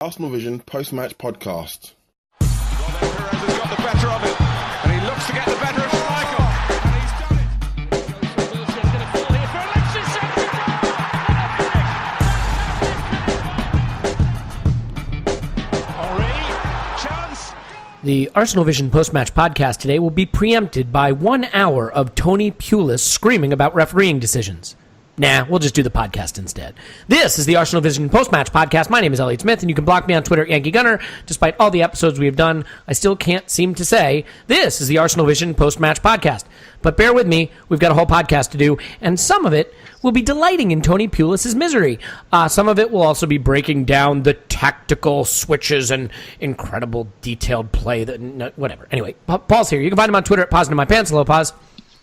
Arsenal Vision post-match podcast. Perez has got the better of it, and he looks to get the better of Schmeichel, and he's done it. Chance. The Arsenal Vision post-match podcast today will be preempted by 1 hour of Tony Pulis screaming about refereeing decisions. Nah, we'll just do the podcast instead. This is the Arsenal Vision post-match podcast. My name is Elliot Smith, and you can block me on Twitter at Yankee Gunner. Despite all the episodes we have done, I still can't seem to say, this is the Arsenal Vision post-match podcast. But bear with me, we've got a whole podcast to do, and some of it will be delighting in Tony Pulis' misery. Some of it will also be breaking down the tactical switches and incredible detailed play. Whatever. Anyway, Paul's here. You can find him on Twitter at PosInMyPants. Hello, Pos.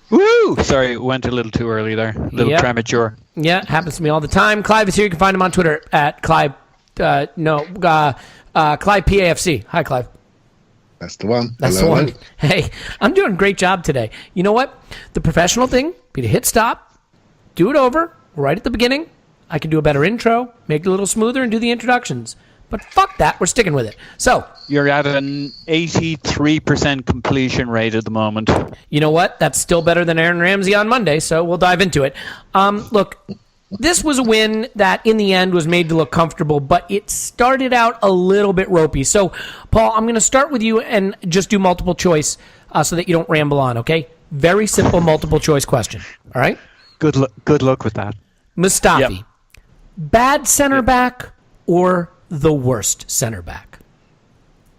Woo! Sorry, went a little too early there. A little premature. Yeah, happens to me all the time. Clive is here. You can find him on Twitter at Clive. Clive PAFC. Hi, Clive. That's the one. That's the one. Hey, I'm doing a great job today. You know what? The professional thing be to hit stop, do it over right at the beginning. I can do a better intro, make it a little smoother, and do the introductions. But fuck that, we're sticking with it. So you're at an 83% completion rate at the moment. You know what? That's still better than Aaron Ramsey on Monday, so we'll dive into it. Look, this was a win that in the end was made to look comfortable, but it started out a little bit ropey. So, Paul, I'm going to start with you and just do multiple choice so that you don't ramble on, okay? Very simple multiple choice question, all right? Good luck with that. Mustafi, yep. Bad center back or the worst center back?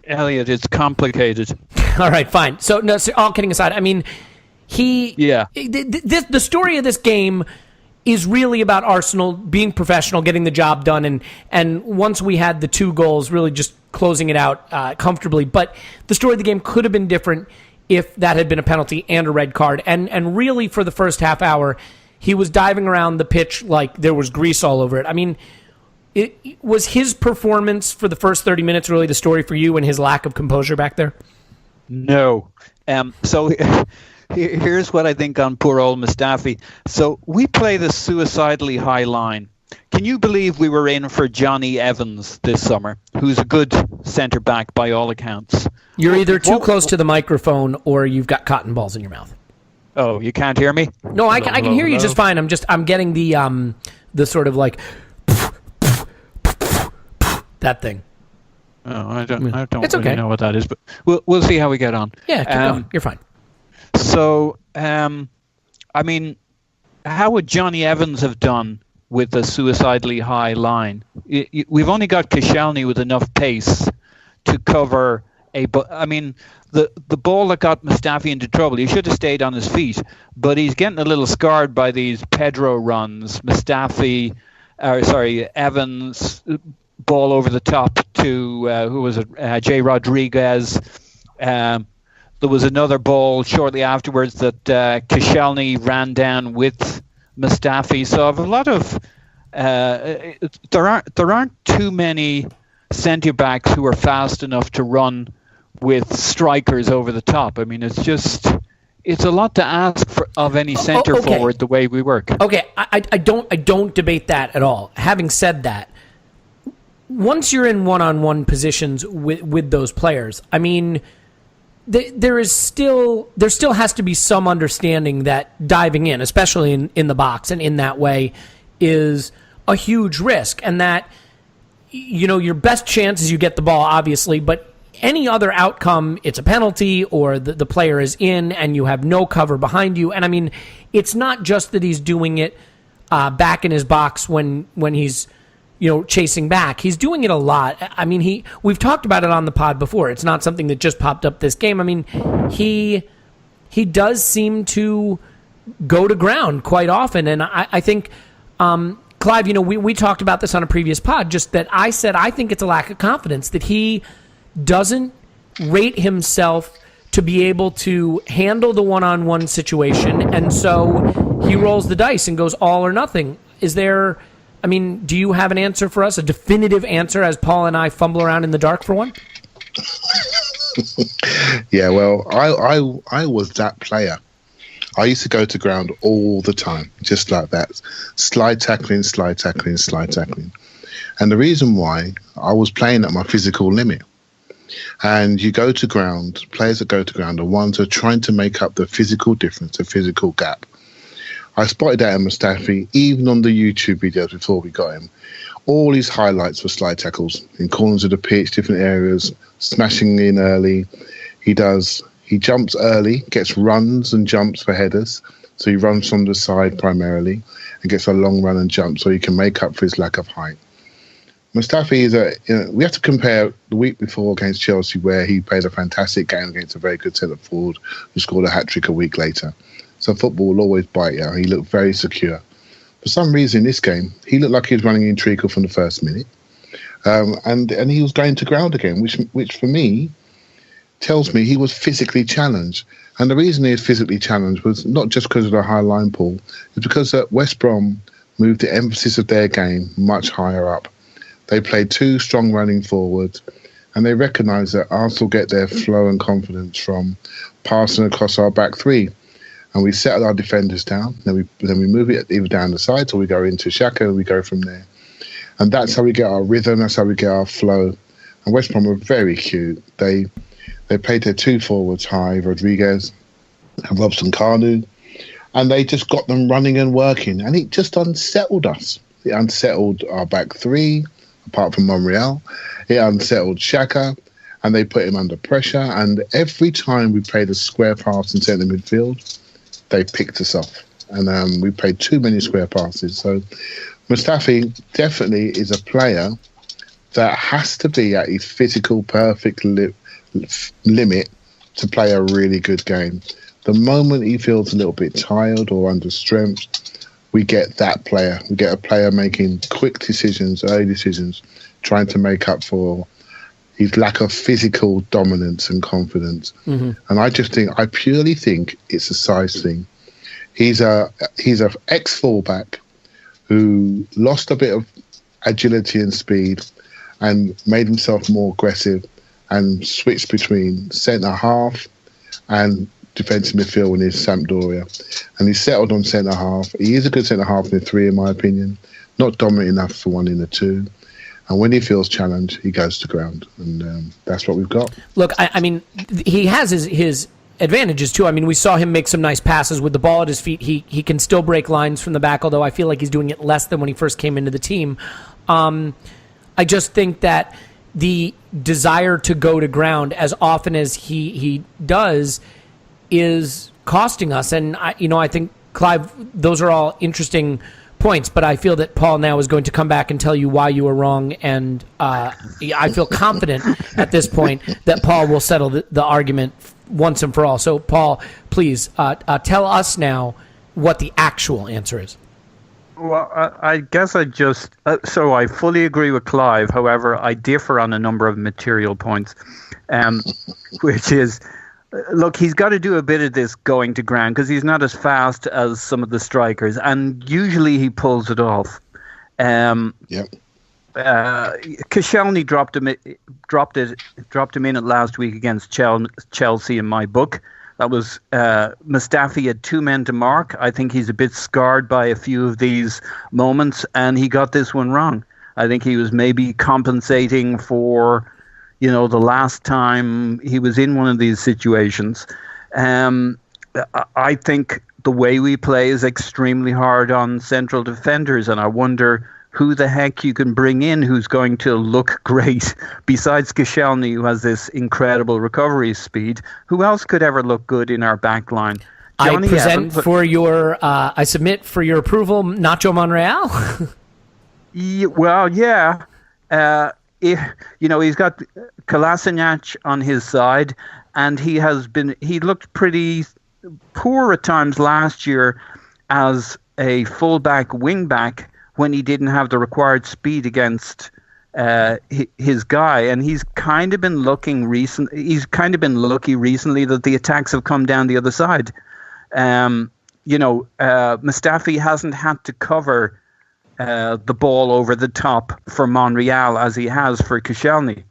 Elliot, it's complicated. All right, fine. So, all kidding aside, I mean, the story of this game is really about Arsenal being professional, getting the job done, and once we had the 2 goals, really just closing it out comfortably. But the story of the game could have been different if that had been a penalty and a red card. And really, for the first half hour, he was diving around the pitch like there was grease all over it. I mean, was his performance for the first 30 minutes really the story for you and his lack of composure back there? No. So here's what I think on poor old Mustafi. So we play the suicidally high line. Can you believe we were in for Johnny Evans this summer, who's a good centre-back by all accounts? You're either too close to the microphone or you've got cotton balls in your mouth. Oh, you can't hear me? No, I can hear you just fine. I'm getting the sort of like that thing. Oh, I don't it's really okay. know what that is, but we'll see how we get on. Yeah, keep going. You're fine. So, I mean, how would Johnny Evans have done with a suicidally high line? We've only got Koscielny with enough pace to cover I mean, the ball that got Mustafi into trouble, he should have stayed on his feet, but he's getting a little scarred by these Pedro runs. Evans ball over the top to Jay Rodriguez. There was another ball shortly afterwards that Koscielny ran down with Mustafi. So I've a lot of there aren't too many centre backs who are fast enough to run with strikers over the top. I mean, it's a lot to ask of any centre forward the way we work. Okay, I don't debate that at all. Having said that, once you're in one-on-one positions with those players, I mean, there still has to be some understanding that diving in, especially in the box and in that way, is a huge risk, and that your best chance is you get the ball, obviously, but any other outcome, it's a penalty or the player is in and you have no cover behind you. And I mean, it's not just that he's doing it back in his box when he's chasing back. He's doing it a lot. I mean, we've talked about it on the pod before. It's not something that just popped up this game. I mean, he does seem to go to ground quite often. And I think, Clive, we talked about this on a previous pod, just that I said I think it's a lack of confidence that he doesn't rate himself to be able to handle the one-on-one situation. And so he rolls the dice and goes all or nothing. Do you have an answer for us, a definitive answer, as Paul and I fumble around in the dark for one? Yeah, well, I was that player. I used to go to ground all the time, just like that. Slide tackling. And the reason why, I was playing at my physical limit. And you go to ground, players that go to ground are ones who are trying to make up the physical difference, the physical gap. I spotted that in Mustafi, even on the YouTube videos before we got him. All his highlights were slide tackles in corners of the pitch, different areas, smashing in early. He jumps early, gets runs and jumps for headers. So he runs from the side primarily and gets a long run and jump so he can make up for his lack of height. Mustafi we have to compare the week before against Chelsea, where he played a fantastic game against a very good centre forward who scored a hat-trick a week later. So football will always bite you. He looked very secure. For some reason in this game, he looked like he was running in treacle from the first minute. And he was going to ground again, which for me tells me he was physically challenged. And the reason he was physically challenged was not just because of the high line pull, it's because West Brom moved the emphasis of their game much higher up. They played two strong running forwards, and they recognised that Arsenal get their flow and confidence from passing across our back three. And we settle our defenders down, then we move it either down the sides or we go into Xhaka and we go from there. And that's how we get our rhythm, that's how we get our flow. And West Brom were very cute. They played their two forwards high, Rodriguez and Robson Kanu, and they just got them running and working. And it just unsettled us. It unsettled our back three, apart from Monreal. It unsettled Xhaka, and they put him under pressure. And every time we played a square pass in centre midfield, they picked us off. And we played too many square passes. So Mustafi definitely is a player that has to be at his physical perfect limit to play a really good game. The moment he feels a little bit tired or under strength, we get that player. We get a player making quick decisions, early decisions, trying to make up for his lack of physical dominance and confidence. Mm-hmm. And I purely think it's a size thing. He's a ex-fullback who lost a bit of agility and speed and made himself more aggressive and switched between centre-half and defensive midfield in his Sampdoria. And he settled on centre-half. He is a good centre-half in the three, in my opinion. Not dominant enough for one in the two. And when he feels challenged, he goes to ground. And that's what we've got. Look, I mean, he has his advantages, too. I mean, we saw him make some nice passes with the ball at his feet. He can still break lines from the back, although I feel like he's doing it less than when he first came into the team. I just think that the desire to go to ground as often as he does is costing us. And, I think, Clive, those are all interesting points, but I feel that Paul now is going to come back and tell you why you were wrong, and I feel confident at this point that Paul will settle the argument once and for all. So, Paul, please tell us now what the actual answer is. Well, I guess I just... so I fully agree with Clive. However, I differ on a number of material points, which is... Look, he's got to do a bit of this going to ground because he's not as fast as some of the strikers, and usually he pulls it off. Koscielny dropped him in at last week against Chelsea in my book. That was Mustafi had two men to mark. I think he's a bit scarred by a few of these moments, and he got this one wrong. I think he was maybe compensating for... the last time he was in one of these situations. I think the way we play is extremely hard on central defenders, and I wonder who the heck you can bring in who's going to look great besides Koscielny, who has this incredible recovery speed. Who else could ever look good in our back line? I submit for your approval, Nacho Monreal. He's got Kolasinac on his side, and he looked pretty poor at times last year as a fullback wingback when he didn't have the required speed against his guy, and he's kind of been lucky recently that the attacks have come down the other side. Mustafi hasn't had to cover the ball over the top for Monreal as he has for Koscielny.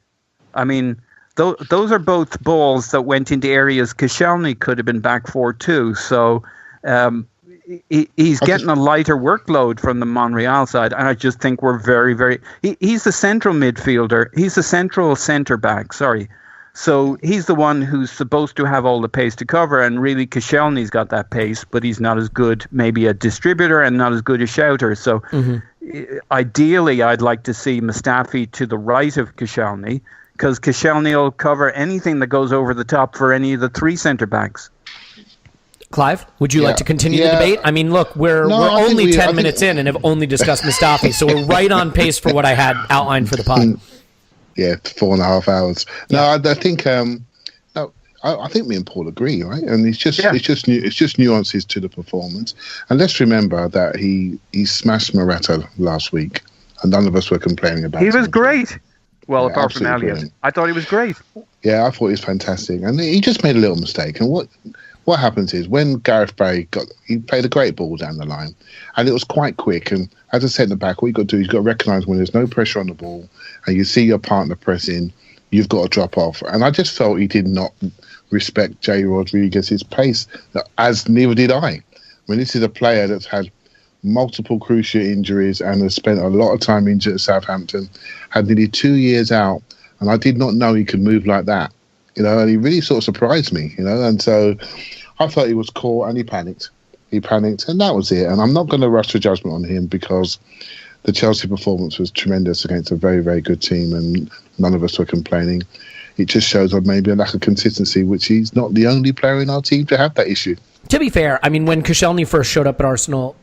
I mean, those are both balls that went into areas Koscielny could have been back for too. So he's getting a lighter workload from the Monreal side, and I just think we're very, very. He's the central midfielder. He's the central centre back. Sorry, so he's the one who's supposed to have all the pace to cover, and really Koscielny's got that pace, but he's not as good, maybe a distributor, and not as good a shouter. So ideally, I'd like to see Mustafi to the right of Koscielny, because Koscielny will cover anything that goes over the top for any of the three centre backs. Clive, would you like to continue the debate? I mean, look, we're only 10 minutes in and have only discussed Mustafi, so we're right on pace for what I had outlined for the pod. Yeah, 4.5 hours. No, I think I think me and Paul agree, right? And it's just nuances to the performance. And let's remember that he smashed Morata last week, and none of us were complaining about it. He was great. Well, Yeah, apart from Elliot, brilliant. I thought he was great. Yeah, I thought he was fantastic, and he just made a little mistake. And what happens is when Gareth Bale he played a great ball down the line, and it was quite quick. And as a centre back, what you got to do is you've got to recognise when there's no pressure on the ball, and you see your partner pressing, you've got to drop off. And I just felt he did not respect Jay Rodriguez's pace, as neither did I. I mean, this is a player that's had multiple cruciate injuries and has spent a lot of time injured at Southampton, had nearly 2 years out, and I did not know he could move like that. And he really sort of surprised me, and so I thought he was caught and he panicked, and that was it. And I'm not going to rush to judgment on him, because the Chelsea performance was tremendous against a very, very good team, and none of us were complaining. It just shows maybe a lack of consistency, which he's not the only player in our team to have that issue. To be fair, I mean, when Koscielny first showed up at Arsenal,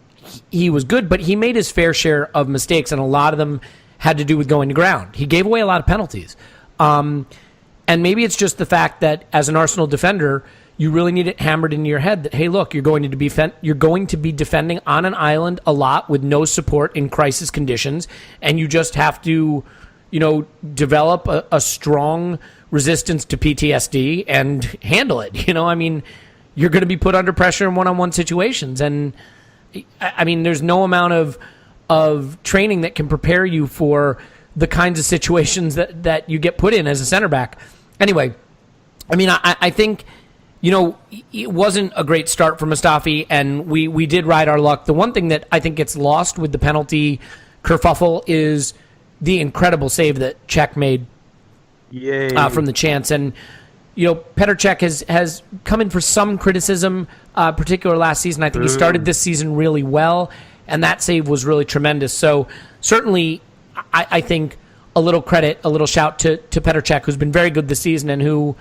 he was good, but he made his fair share of mistakes, and a lot of them had to do with going to ground. He gave away a lot of penalties. And maybe it's just the fact that as an Arsenal defender, you really need it hammered into your head that, hey, look, you're going to be defending on an island a lot with no support in crisis conditions, and you just have to, develop a strong resistance to PTSD and handle it. I mean, you're going to be put under pressure in one-on-one situations, and I mean, there's no amount of training that can prepare you for the kinds of situations that you get put in as a center back. Anyway, I mean, I think, it wasn't a great start for Mustafi, and we did ride our luck. The one thing that I think gets lost with the penalty kerfuffle is the incredible save that Cech made from the chance. And, Petr Cech has come in for some criticism, particularly last season. I think he started this season really well, and that save was really tremendous. So certainly, I think a little credit, a little shout to Petr Cech, who's been very good this season and who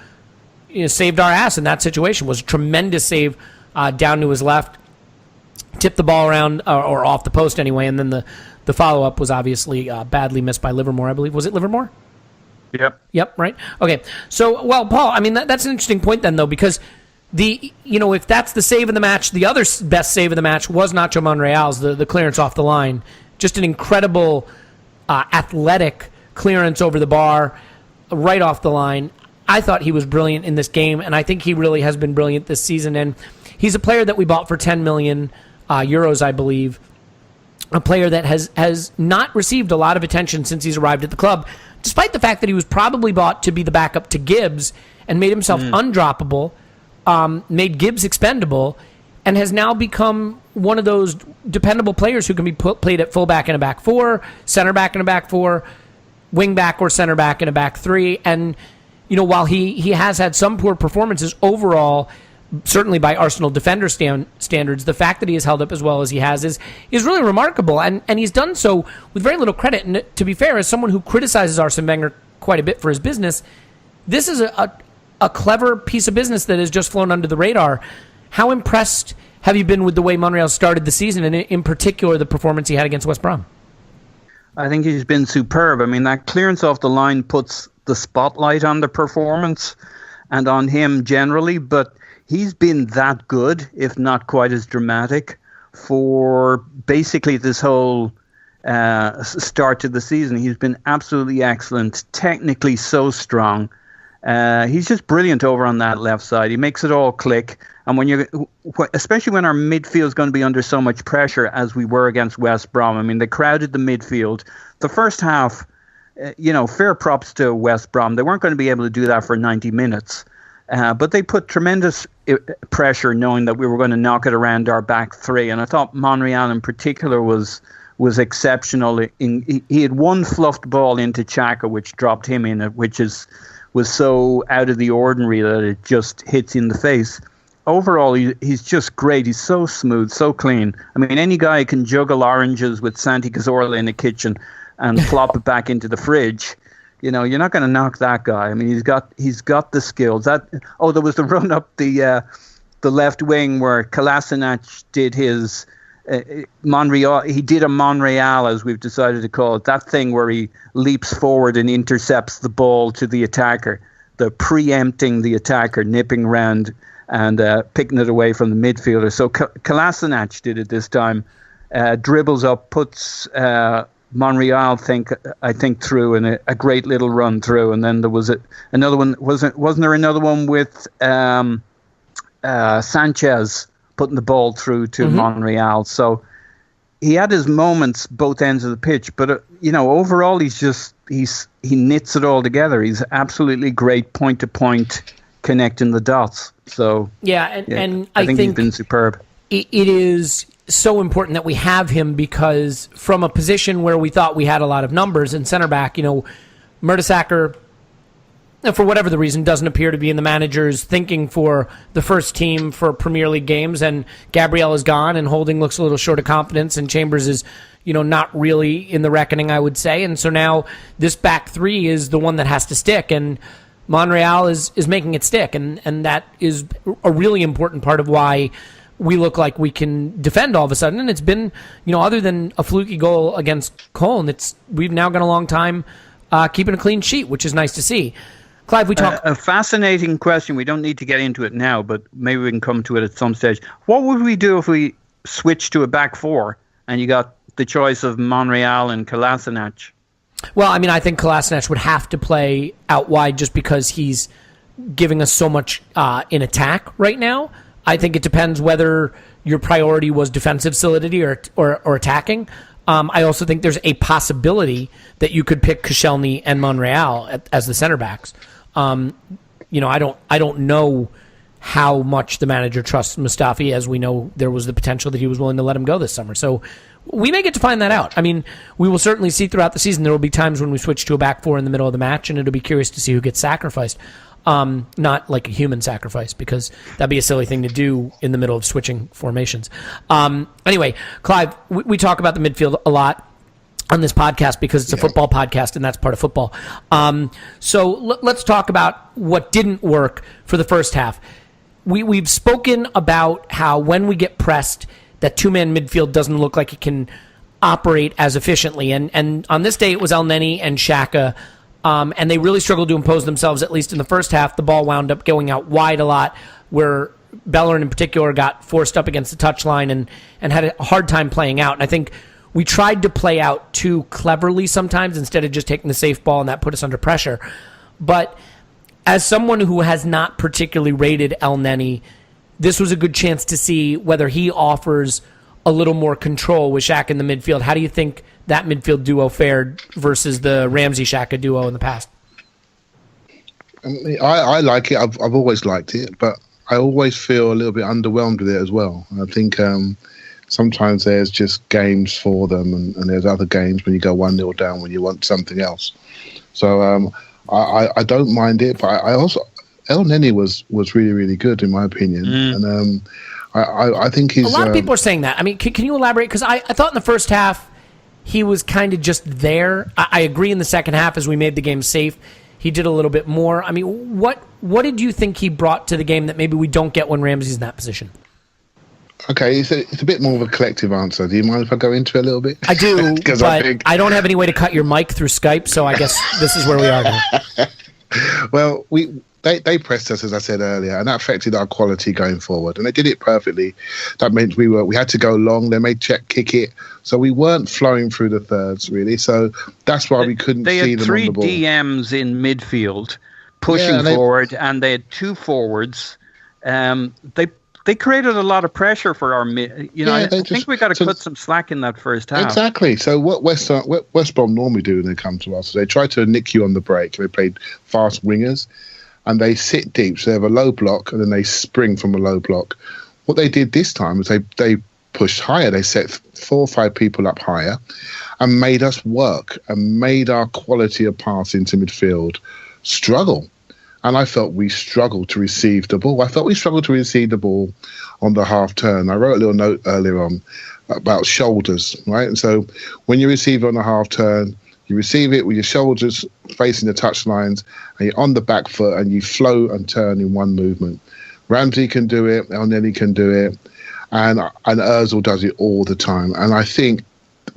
saved our ass in that situation. Was a tremendous save down to his left, tipped the ball around or off the post anyway, and then the follow-up was obviously badly missed by Livermore, I believe. Was it Livermore? Yep, right. Okay. So, well, Paul, I mean, that's an interesting point then, though, because if that's the save of the match, the other best save of the match was Nacho Monreal's, the clearance off the line. Just an incredible athletic clearance over the bar, right off the line. I thought he was brilliant in this game, and I think he really has been brilliant this season. And he's a player that we bought for 10 million euros, I believe. A player that has not received a lot of attention since he's arrived at the club, despite the fact that he was probably bought to be the backup to Gibbs and made himself undroppable, made Gibbs expendable, and has now become one of those dependable players who can be played at fullback in a back four, center back in a back four, wing back or center back in a back three. And, while he has had some poor performances overall, certainly by Arsenal defender standards, the fact that he has held up as well as he has is really remarkable. And he's done so with very little credit. And to be fair, as someone who criticizes Arsene Wenger quite a bit for his business, this is a clever piece of business that has just flown under the radar. How impressed have you been with the way Monreal started the season, and in particular the performance he had against West Brom? I think he's been superb. I mean, that clearance off the line puts the spotlight on the performance and on him generally, but he's been that good, if not quite as dramatic, for basically this whole start to the season. He's been absolutely excellent, technically so strong. He's just brilliant over on that left side. He makes it all click. And especially when our midfield is going to be under so much pressure as we were against West Brom. I mean, they crowded the midfield. The first half, fair props to West Brom. They weren't going to be able to do that for 90 minutes. But they put tremendous pressure, knowing that we were going to knock it around our back three. And I thought Monreal in particular was exceptional. He had one fluffed ball into Xhaka, which dropped him in, which was so out of the ordinary that it just hits you in the face. Overall, he's just great. He's so smooth, so clean. I mean, any guy can juggle oranges with Santi Cazorla in the kitchen and plop it back into the fridge. You know, you're not going to knock that guy. I mean, he's got the skills. There was the run up the left wing where Kolasinac did his Monreal. He did a Monreal, as we've decided to call it. That thing where he leaps forward and intercepts the ball to the attacker, the preempting the attacker, nipping round and picking it away from the midfielder. So Kolasinac did it this time. Dribbles up, puts Monreal I think through in a great little run through, and then there was another one. Wasn't there another one with Sanchez putting the ball through to Monreal? So he had his moments both ends of the pitch, but overall he knits it all together. He's absolutely great point to point, connecting the dots. So and I think he's been superb. It is so important that we have him, because from a position where we thought we had a lot of numbers in center back, Mertesacker, for whatever the reason, doesn't appear to be in the manager's thinking for the first team for Premier League games, and Gabriel is gone, and Holding looks a little short of confidence, and Chambers is, not really in the reckoning, I would say. And so now this back three is the one that has to stick, and Monreal is making it stick, and that is a really important part of why we look like we can defend all of a sudden. And it's been, other than a fluky goal against Cologne, we've now got a long time keeping a clean sheet, which is nice to see. Clive, we talk... a fascinating question. We don't need to get into it now, but maybe we can come to it at some stage. What would we do if we switched to a back four and you got the choice of Monreal and Kolasinac? Well, I mean, I think Kolasinac would have to play out wide just because he's giving us so much in attack right now. I think it depends whether your priority was defensive solidity or attacking. I also think there's a possibility that you could pick Koscielny and Monreal as the center backs. I don't know how much the manager trusts Mustafi, as we know there was the potential that he was willing to let him go this summer. So we may get to find that out. I mean, we will certainly see throughout the season. There will be times when we switch to a back four in the middle of the match, and it'll be curious to see who gets sacrificed. Not like a human sacrifice, because that'd be a silly thing to do in the middle of switching formations. Anyway, Clive, we talk about the midfield a lot on this podcast because it's a football podcast, and that's part of football. So let's talk about what didn't work for the first half. We've spoken about how when we get pressed, that two-man midfield doesn't look like it can operate as efficiently. And on this day, it was Elneny and Xhaka. And they really struggled to impose themselves, at least in the first half. The ball wound up going out wide a lot, where Bellerin in particular got forced up against the touchline and had a hard time playing out. And I think we tried to play out too cleverly sometimes instead of just taking the safe ball, and that put us under pressure. But as someone who has not particularly rated Elneny, this was a good chance to see whether he offers a little more control with Xhaka in the midfield. How do you think that midfield duo fared versus the Ramsey-Xhaka duo in the past? I like it. I've always liked it, but I always feel a little bit underwhelmed with it as well. I think sometimes there's just games for them, and there's other games when you go 1-0 down when you want something else. So I don't mind it, but I also... Elneny was really, really good, in my opinion. And I think he's... A lot of people are saying that. I mean, can you elaborate? Because I thought in the first half he was kind of just there. I agree in the second half, as we made the game safe, he did a little bit more. I mean, what did you think he brought to the game that maybe we don't get when Ramsey's in that position? Okay, it's a bit more of a collective answer. Do you mind if I go into it a little bit? I do, but I don't have any way to cut your mic through Skype, so I guess this is where we are now. Well, They pressed us, as I said earlier, and that affected our quality going forward. And they did it perfectly. That meant we had to go long. They made Czech kick it, so we weren't flowing through the thirds really. So that's why we couldn't see them on the ball. They had 3 DMs in midfield pushing forward, and they had 2 forwards. They created a lot of pressure for our mid. I think we got to cut some slack in that first half. Exactly. So what West Brom normally do when they come to us, they try to nick you on the break. They played fast wingers. and they sit deep. So they have a low block, and then they spring from a low block. What they did this time was they pushed higher. They set 4 or 5 people up higher and made us work and made our quality of pass into midfield struggle. And I felt we struggled to receive the ball. I felt we struggled to receive the ball on the half turn. I wrote a little note earlier on about shoulders, right? And so when you receive it on the half turn, you receive it with your shoulders facing the touch lines, and you're on the back foot, and you flow and turn in one movement. Ramsey can do it, Elneny can do it, and Ozil does it all the time. And I think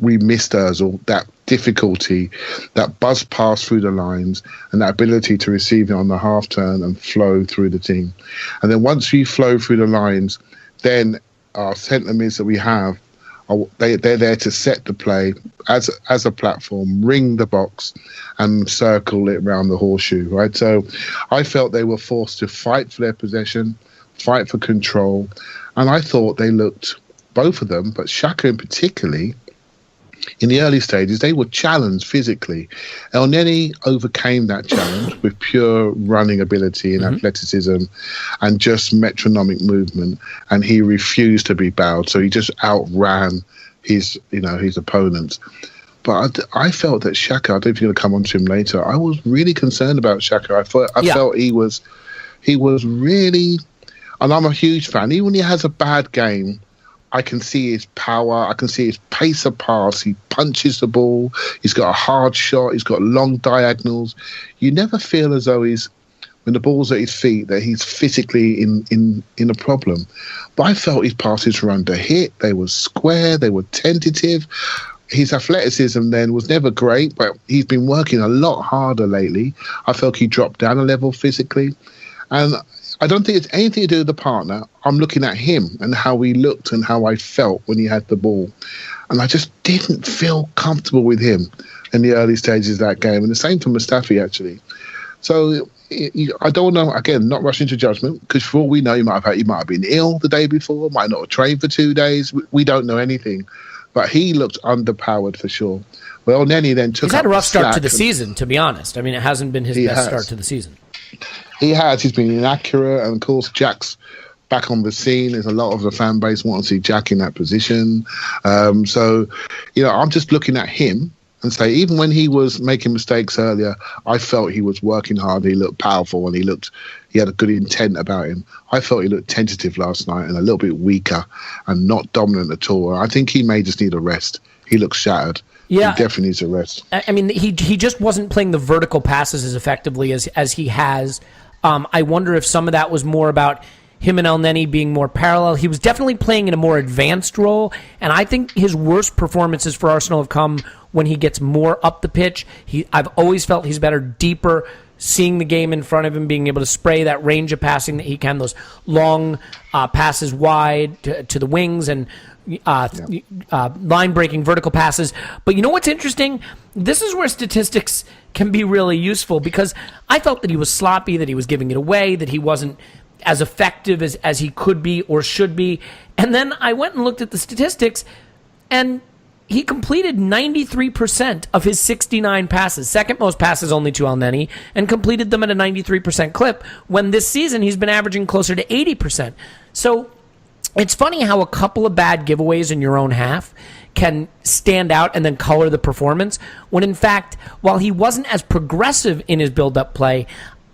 we missed Ozil, that difficulty, that buzz pass through the lines, and that ability to receive it on the half turn and flow through the team. And then once you flow through the lines, then our centre mids that we have, they're there to set the play as a platform, ring the box, and circle it around the horseshoe, right? So I felt they were forced to fight for their possession, fight for control, and I thought they looked, both of them, but Xhaka in particularly, in the early stages, they were challenged physically. Elneny overcame that challenge with pure running ability and athleticism and just metronomic movement, and he refused to be bowed. So he just outran his opponents. But I felt that Xhaka, I don't know if you're going to come on to him later, I was really concerned about Xhaka. I felt he was really, and I'm a huge fan, even when he has a bad game, I can see his power. I can see his pace of pass. He punches the ball. He's got a hard shot. He's got long diagonals. You never feel as though when the ball's at his feet, that he's physically in a problem. But I felt his passes were under hit. They were square. They were tentative. His athleticism then was never great, but he's been working a lot harder lately. I felt he dropped down a level physically. And I don't think it's anything to do with the partner. I'm looking at him and how he looked and how I felt when he had the ball. And I just didn't feel comfortable with him in the early stages of that game. And the same for Mustafi, actually. So I don't know, again, not rushing to judgment, because for all we know, he might have been ill the day before, might not have trained for 2 days. We don't know anything. But he looked underpowered for sure. Well, Elneny then took. He's had a rough start to the season, to be honest. I mean, it hasn't been his best start to the season. He has. He's been inaccurate, and of course, Jack's back on the scene. There's a lot of the fan base want to see Jack in that position. So, I'm just looking at him and say, even when he was making mistakes earlier, I felt he was working hard. He looked powerful, and he had a good intent about him. I felt he looked tentative last night and a little bit weaker and not dominant at all. I think he may just need a rest. He looks shattered. Yeah, he definitely needs a rest. I mean, he just wasn't playing the vertical passes as effectively as he has. I wonder if some of that was more about him and Elneny being more parallel. He was definitely playing in a more advanced role, and I think his worst performances for Arsenal have come when he gets more up the pitch. I've always felt he's better deeper, seeing the game in front of him, being able to spray that range of passing that he can, those long passes wide to the wings and line-breaking vertical passes. But you know what's interesting? This is where statistics can be really useful, because I felt that he was sloppy, that he was giving it away, that he wasn't as effective as he could be or should be. And then I went and looked at the statistics, and he completed 93% of his 69 passes, second most passes only to Elneny, and completed them at a 93% clip, when this season he's been averaging closer to 80%. So it's funny how a couple of bad giveaways in your own half can stand out and then color the performance, when in fact, while he wasn't as progressive in his build-up play,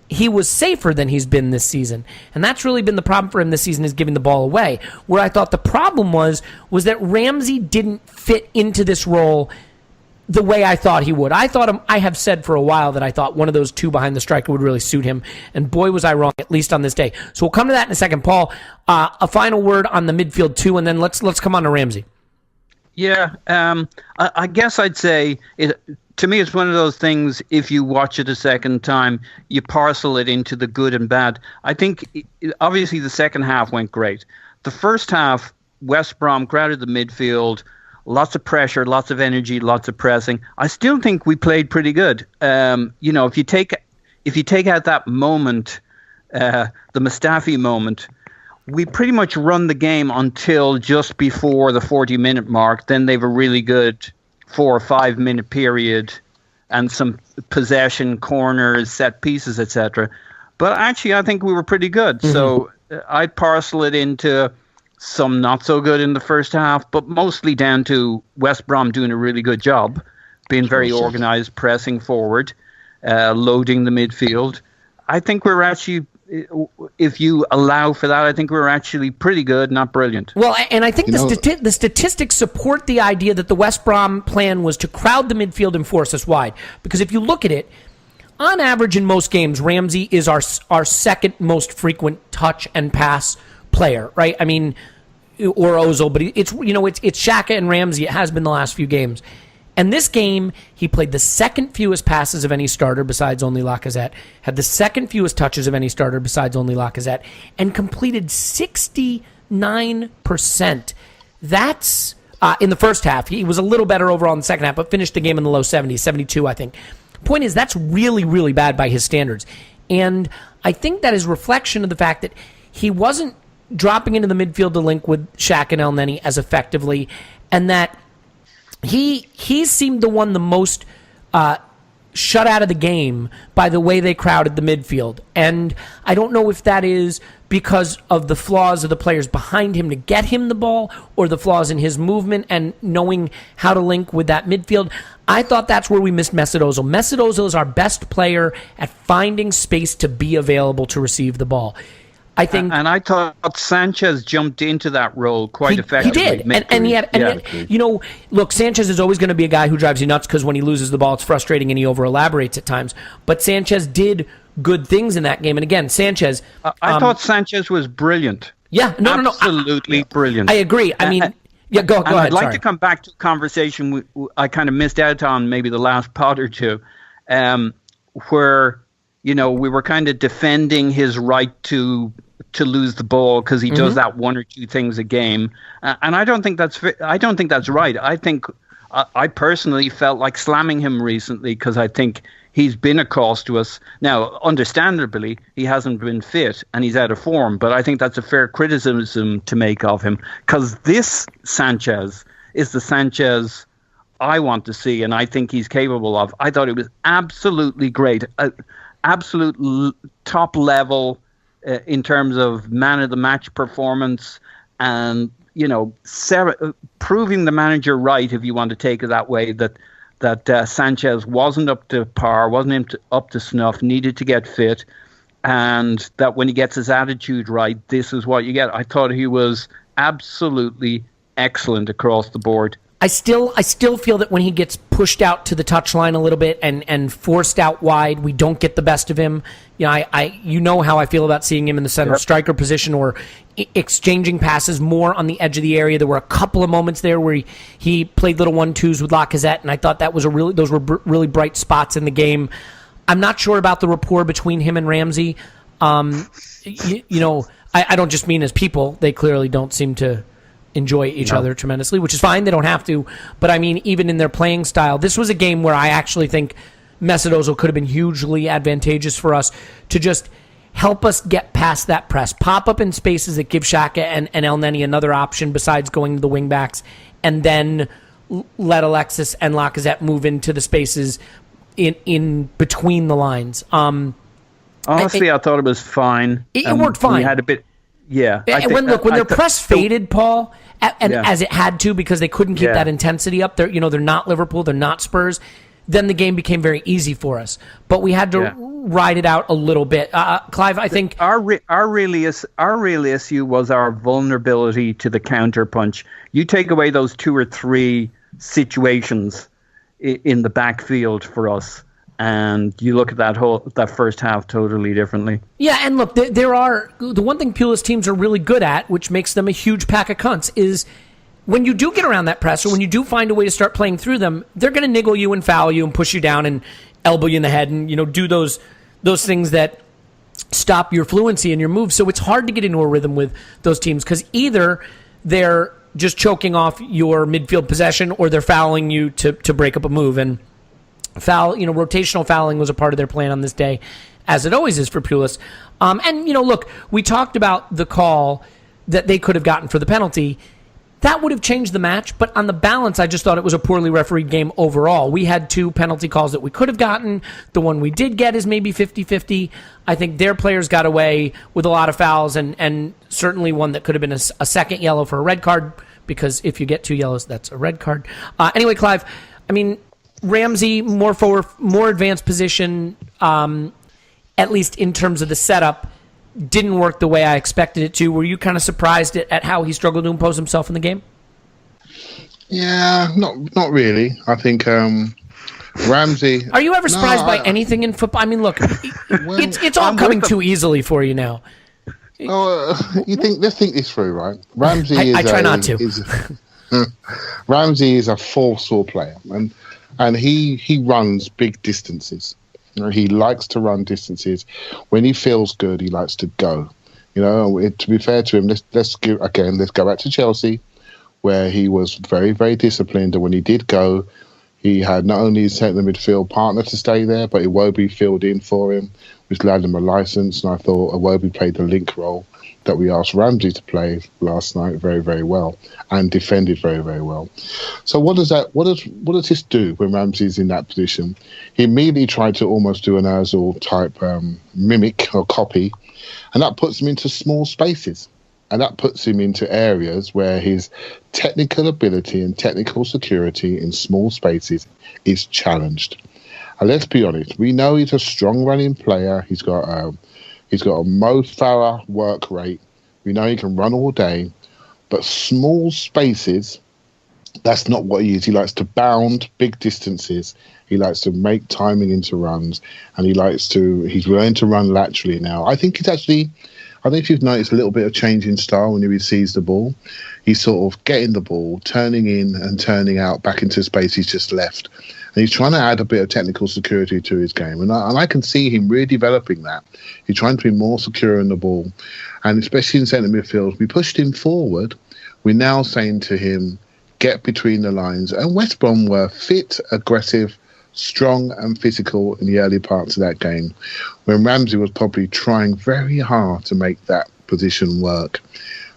he was safer than he's been this season. And that's really been the problem for him this season, is giving the ball away. Where I thought the problem was that Ramsey didn't fit into this role the way I thought he would. I have said for a while that I thought one of those two behind the striker would really suit him, and boy was I wrong, at least on this day. So we'll come to that in a second. Paul, a final word on the midfield too, and then let's come on to Ramsey. Yeah, I guess I'd say to me, it's one of those things, if you watch it a second time, you parcel it into the good and bad. I think, obviously, the second half went great. The first half, West Brom crowded the midfield, lots of pressure, lots of energy, lots of pressing. I still think we played pretty good. If you take out that moment, the Mustafi moment, we pretty much run the game until just before the 40-minute mark. Then they have a really good 4 or 5 minute period and some possession, corners, set pieces, etc. But actually, I think we were pretty good. So I'd parcel it into some not so good in the first half, but mostly down to West Brom doing a really good job, being very organised, pressing forward, loading the midfield. I think we're actually, if you allow for that, I think we're actually pretty good, not brilliant. Well, and I think the statistics support the idea that the West Brom plan was to crowd the midfield and force us wide. Because if you look at it, on average in most games, Ramsey is our second most frequent touch and pass player, right? I mean, or Ozil, but it's Xhaka and Ramsey. It has been the last few games. And this game, he played the second fewest passes of any starter besides only Lacazette, had the second fewest touches of any starter besides only Lacazette, and completed 69%. That's in the first half. He was a little better overall in the second half, but finished the game in the low 70s, 72, I think. Point is, that's really, really bad by his standards. And I think that is reflection of the fact that he wasn't dropping into the midfield to link with Shaq and Elneny as effectively, and that he seemed the one the most shut out of the game by the way they crowded the midfield. And I don't know if that is because of the flaws of the players behind him to get him the ball or the flaws in his movement and knowing how to link with that midfield. I thought that's where we missed Mesut Ozil. Mesut Ozil is our best player at finding space to be available to receive the ball. I think, and I thought Sanchez jumped into that role quite effectively. He did, and yet, look, Sanchez is always going to be a guy who drives you nuts because when he loses the ball, it's frustrating and he over elaborates at times. But Sanchez did good things in that game, and again, Sanchez. I thought Sanchez was brilliant. Yeah, absolutely brilliant. I agree. I mean, go ahead. I'd like to come back to a conversation I kind of missed out on maybe the last pod or two, where we were kind of defending his right to lose the ball because he does that one or two things a game, and I don't think that's right. I think I personally felt like slamming him recently because I think he's been a cost to us. Now, understandably, he hasn't been fit and he's out of form, but I think that's a fair criticism to make of him because this Sanchez is the Sanchez I want to see and I think he's capable of. I thought it was absolutely great, absolute top level in terms of man of the match performance and, proving the manager right, if you want to take it that way, that Sanchez wasn't up to par, wasn't up to snuff, needed to get fit, and that when he gets his attitude right, this is what you get. I thought he was absolutely excellent across the board. I still feel that when he gets pushed out to the touchline a little bit and forced out wide, we don't get the best of him. You know how I feel about seeing him in the center striker position or exchanging passes more on the edge of the area. There were a couple of moments there where he played little 1-2s with Lacazette, and I thought that was those were really bright spots in the game. I'm not sure about the rapport between him and Ramsey. I don't just mean as people; they clearly don't seem to enjoy each other tremendously, which is fine. They don't have to. But I mean, even in their playing style, this was a game where I actually think Mesut Ozil could have been hugely advantageous for us to just help us get past that press, pop up in spaces that give Xhaka and Elneny another option besides going to the wing backs, and then let Alexis and Lacazette move into the spaces in between the lines. Honestly, I thought it was fine. It worked fine. We had a bit. Yeah. When their press faded, Paul, as it had to because they couldn't keep that intensity up. They're not Liverpool, they're not Spurs. Then the game became very easy for us, but we had to ride it out a little bit. Clive, I think our real issue was our vulnerability to the counterpunch. You take away those 2 or 3 situations in the backfield for us, and you look at that first half totally differently. Yeah, and look, there are the one thing Pulis teams are really good at, which makes them a huge pack of cunts, is when you do get around that press or when you do find a way to start playing through them, they're going to niggle you and foul you and push you down and elbow you in the head and do those things that stop your fluency in your moves. So it's hard to get into a rhythm with those teams because either they're just choking off your midfield possession or they're fouling you to break up a move. And rotational fouling was a part of their plan on this day, as it always is for Pulis. Look, we talked about the call that they could have gotten for the penalty. that would have changed the match, but on the balance, I just thought it was a poorly refereed game overall. We had 2 penalty calls that we could have gotten. The one we did get is maybe 50-50. I think their players got away with a lot of fouls, and certainly one that could have been a second yellow for a red card, because if you get 2 yellows, that's a red card. Anyway, Clive, I mean, Ramsey, more forward, more advanced position, at least in terms of the setup, didn't work the way I expected it to. Were you kind of surprised at how he struggled to impose himself in the game? Yeah, not really. I think Ramsey... Are you ever surprised by anything in football? I mean, look, it's all coming too easily for you now. Let's think this through, right? Ramsey I try not to. Ramsey is a forceful player, and he runs big distances. You know, he likes to run distances. When he feels good, he likes to go. You know, to be fair to him, let's go back to Chelsea, where he was very, very disciplined. And when he did go, he had not only his centre midfield partner to stay there, but Iwobi filled in for him, which allowed him a licence. And I thought Iwobi played the link role that we asked Ramsey to play last night very, very well, and defended very, very well. So what does this do when Ramsey's in that position? He immediately tried to almost do an Ozil type mimic or copy, and that puts him into small spaces, and that puts him into areas where his technical ability and technical security in small spaces is challenged. And let's be honest, we know he's a strong running player. He's got a Mo Farah work rate. We know he can run all day, but small spaces, that's not what he is. He likes to bound big distances. He likes to make timing into runs, and he's learning to run laterally now. I think if you've noticed a little bit of change in style when he receives the ball, he's sort of getting the ball, turning in and turning out back into space he's just left. And he's trying to add a bit of technical security to his game. And I can see him really developing that. He's trying to be more secure in the ball. And especially in centre midfield, we pushed him forward. We're now saying to him, get between the lines. And West Brom were fit, aggressive, strong and physical in the early parts of that game, when Ramsey was probably trying very hard to make that position work.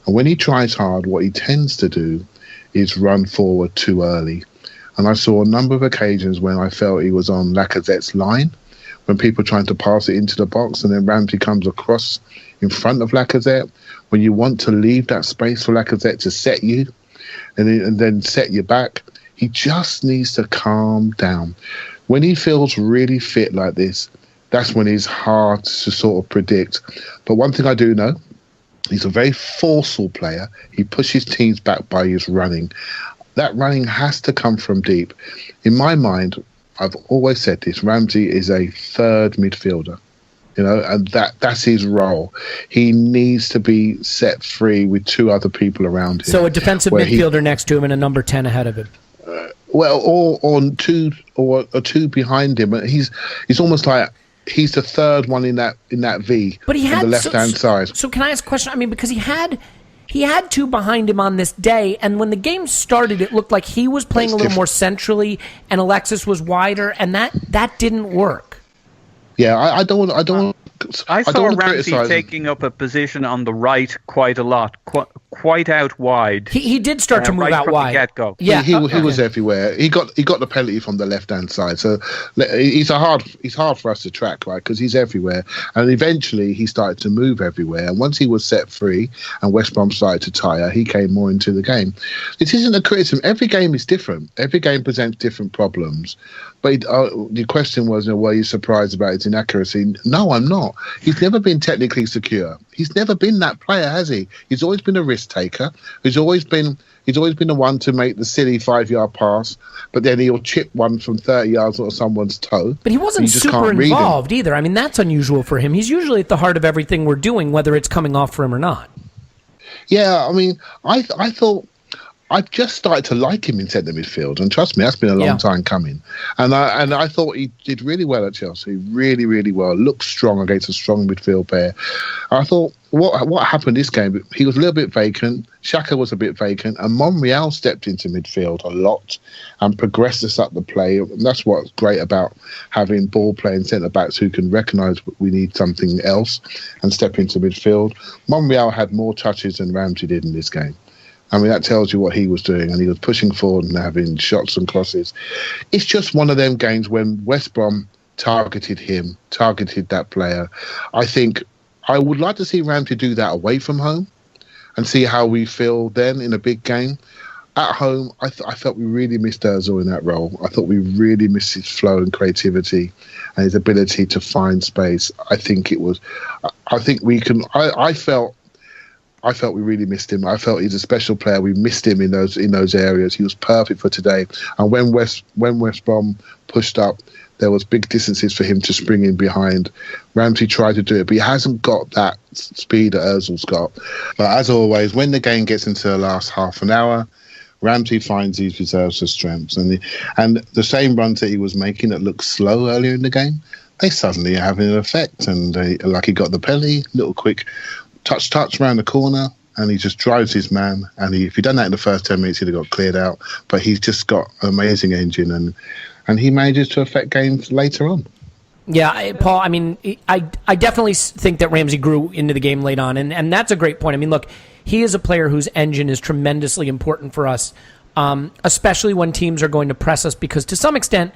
And when he tries hard, what he tends to do is run forward too early. And I saw a number of occasions when I felt he was on Lacazette's line, when people are trying to pass it into the box, and then Ramsey comes across in front of Lacazette. When you want to leave that space for Lacazette to set you and then set you back, he just needs to calm down. When he feels really fit like this, that's when it's hard to sort of predict. But one thing I do know, he's a very forceful player. He pushes teams back by his running. That running has to come from deep. In my mind, I've always said this, Ramsey is a third midfielder, you know, and that's his role. He needs to be set free with 2 other people around him. So a defensive midfielder next to him and a number 10 ahead of him. Or two behind him. He's almost like he's the third one in that V, but he had on the left-hand side. So can I ask a question? I mean, because he had 2 behind him on this day, and when the game started, it looked like he was playing a little more centrally, and Alexis was wider, and that didn't work. Yeah, I don't want. I saw Ramsey taking up a position on the right quite a lot, quite out wide. He did start to move right out from wide. The get-go. Yeah, he was everywhere. He got the penalty from the left-hand side, so he's hard for us to track, right? Because he's everywhere, and eventually he started to move everywhere. And once he was set free, and West Brom started to tire, he came more into the game. It isn't a criticism. Every game is different. Every game presents different problems. But the question was, were you surprised about his inaccuracy? No, I'm not. He's never been technically secure. He's never been that player, has he? He's always been a risk taker. He's always been the one to make the silly 5-yard pass, but then he'll chip one from 30 yards or someone's toe. But he wasn't super involved either. I mean, that's unusual for him. He's usually at the heart of everything we're doing, whether it's coming off for him or not. Yeah, I mean, I thought I've just started to like him in centre midfield, and trust me, that's been a long time coming. And I thought he did really well at Chelsea, really, really well. Looked strong against a strong midfield pair. I thought what happened this game? He was a little bit vacant. Xhaka was a bit vacant, and Monreal stepped into midfield a lot and progressed us up the play. And that's what's great about having ball playing centre backs who can recognise we need something else and step into midfield. Monreal had more touches than Ramsey did in this game. I mean, that tells you what he was doing, and he was pushing forward and having shots and crosses. It's just one of them games when West Brom targeted him, targeted that player. I think I would like to see Ramsey do that away from home and see how we feel then in a big game. At home, I felt we really missed Ozil in that role. I thought we really missed his flow and creativity and his ability to find space. I think we really missed him. I felt he's a special player. We missed him in those areas. He was perfect for today. And when West Brom pushed up, there was big distances for him to spring in behind. Ramsey tried to do it, but he hasn't got that speed that Ozil's got. But as always, when the game gets into the last half an hour, Ramsey finds these reserves of strengths. And the same runs that he was making that looked slow earlier in the game, they suddenly are having an effect. And like he got the penalty, little quick touch around the corner, and he just drives his man. And if he'd done that in the first 10 minutes, he'd have got cleared out. But he's just got an amazing engine, and he manages to affect games later on. Yeah, Paul, I mean, I definitely think that Ramsey grew into the game late on, and that's a great point. I mean, look, he is a player whose engine is tremendously important for us, especially when teams are going to press us, because to some extent,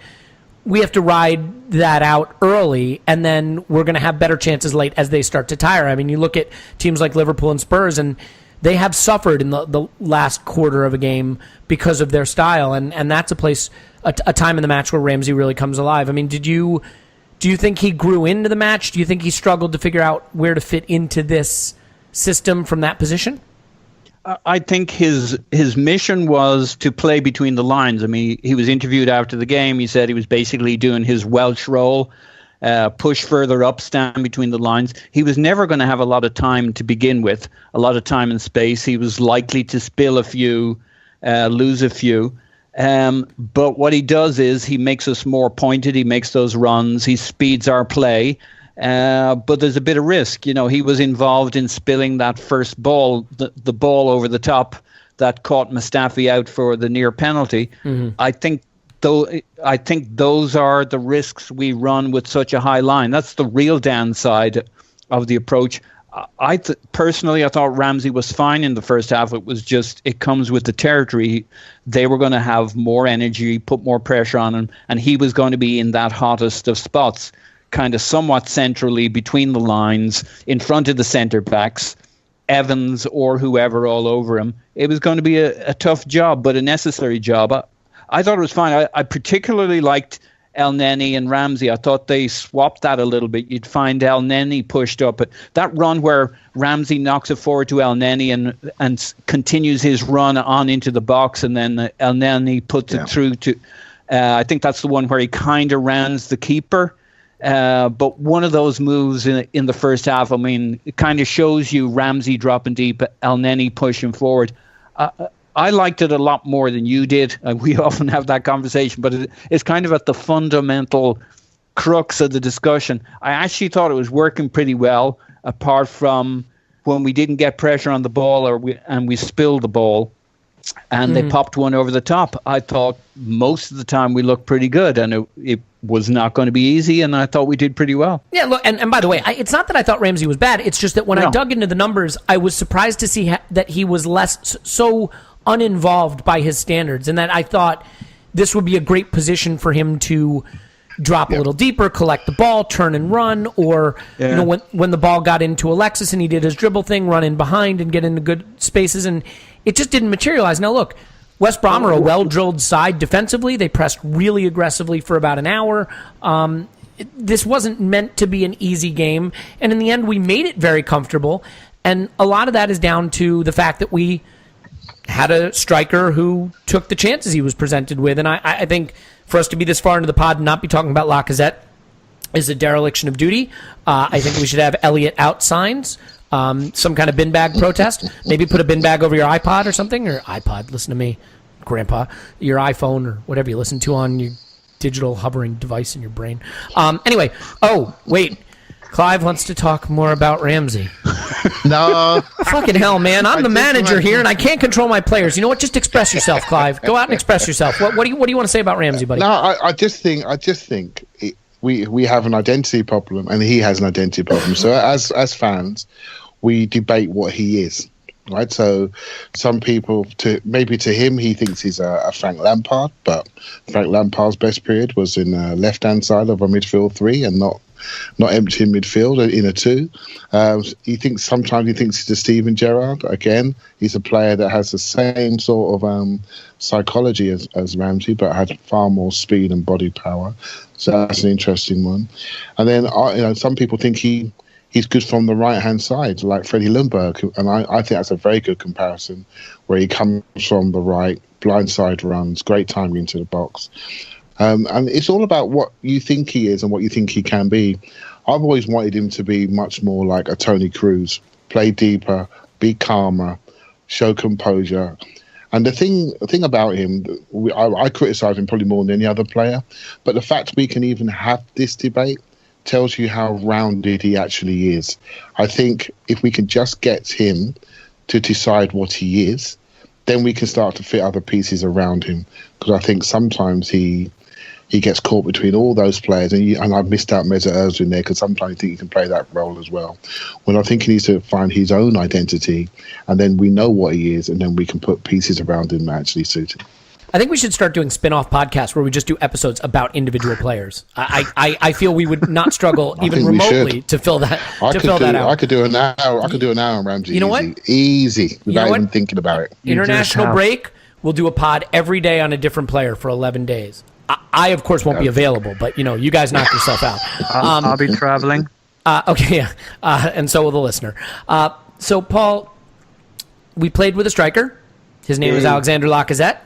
we have to ride that out early, and then we're going to have better chances late as they start to tire. I mean, you look at teams like Liverpool and Spurs, and they have suffered in the last quarter of a game because of their style, and that's a time in the match where Ramsey really comes alive. I mean, do you think he grew into the match? Do you think he struggled to figure out where to fit into this system from that position? I think his mission was to play between the lines. I mean, he was interviewed after the game. He said he was basically doing his Welsh role, push further up, stand between the lines. He was never going to have a lot of time to begin with, a lot of time and space. He was likely to spill a few, lose a few. But what he does is he makes us more pointed. He makes those runs. He speeds our play. But there's a bit of risk. You know, he was involved in spilling that first ball, the ball over the top that caught Mustafi out for the near penalty. Mm-hmm. I think those are the risks we run with such a high line. That's the real downside of the approach. Personally, I thought Ramsey was fine in the first half. It comes with the territory. They were going to have more energy, put more pressure on him, and he was going to be in that hottest of spots, kind of somewhat centrally between the lines, in front of the centre backs, Evans or whoever all over him. It was going to be a tough job, but a necessary job. I thought it was fine. I particularly liked Elneny and Ramsey. I thought they swapped that a little bit. You'd find Elneny pushed up. But that run where Ramsey knocks it forward to Elneny and continues his run on into the box, and then Elneny puts it through to... I think that's the one where he kind of rounds the keeper. But one of those moves in the first half, I mean, it kind of shows you Ramsey dropping deep, Elneny pushing forward. I liked it a lot more than you did. We often have that conversation, but it's kind of at the fundamental crux of the discussion. I actually thought it was working pretty well, apart from when we didn't get pressure on the ball and we spilled the ball and they popped one over the top. I thought most of the time we looked pretty good, and it was not going to be easy, and I thought we did pretty well. Yeah, look, and by the way, it's not that I thought Ramsey was bad. It's just that when I dug into the numbers, I was surprised to see that he was so uninvolved by his standards, and that I thought this would be a great position for him to drop a little deeper, collect the ball, turn and run, or you know, when the ball got into Alexis and he did his dribble thing, run in behind and get into good spaces, and it just didn't materialize. Now look, West Brom are a well-drilled side defensively. They pressed really aggressively for about an hour. This wasn't meant to be an easy game, and in the end we made it very comfortable, and a lot of that is down to the fact that we had a striker who took the chances he was presented with. And I think for us to be this far into the pod and not be talking about Lacazette is a dereliction of duty. I think we should have Elliot out signs, some kind of bin bag protest. Maybe put a bin bag over your iPod or something, or iPod, listen to me, Grandpa, your iPhone or whatever you listen to on your digital hovering device in your brain. Anyway, wait. Clive wants to talk more about Ramsey. No. Fucking hell, man. I'm the manager here, and I can't control my players. You know what? Just express yourself, Clive. Go out and express yourself. What do you want to say about Ramsey, buddy? No, I just think we have an identity problem, and he has an identity problem. So as fans, we debate what he is. right? So some people, maybe to him, he thinks he's a Frank Lampard, but Frank Lampard's best period was in left-hand side of a midfield 3 and not empty in midfield in a 2. Sometimes he thinks he's a Steven Gerrard. Again, he's a player that has the same sort of psychology as Ramsey, but had far more speed and body power. So that's an interesting one. And then some people think he's good from the right-hand side, like Freddie Ljungberg, and I think that's a very good comparison, where he comes from the right, blindside runs, great timing into the box. And it's all about what you think he is and what you think he can be. I've always wanted him to be much more like a Tony Cruz, play deeper, be calmer, show composure. And the thing about him, I criticise him probably more than any other player, but the fact we can even have this debate tells you how rounded he actually is. I think if we can just get him to decide what he is, then we can start to fit other pieces around him. Because I think sometimes he gets caught between all those players, and I've missed out Mesut Ozil there, because sometimes I think he can play that role as well. When I think he needs to find his own identity, and then we know what he is, and then we can put pieces around him that actually suit him. I think we should start doing spin-off podcasts where we just do episodes about individual players. I feel we would not struggle even remotely to fill that out. I could do an hour. I could do an hour on Ramsey. You know what? Easy, without even thinking about it. International break. We'll do a pod every day on a different player for 11 days. I of course won't be available, but you guys knock yourself out. I'll be traveling. Okay, yeah, and so will the listener. So Paul, we played with a striker. His name is Alexander Lacazette.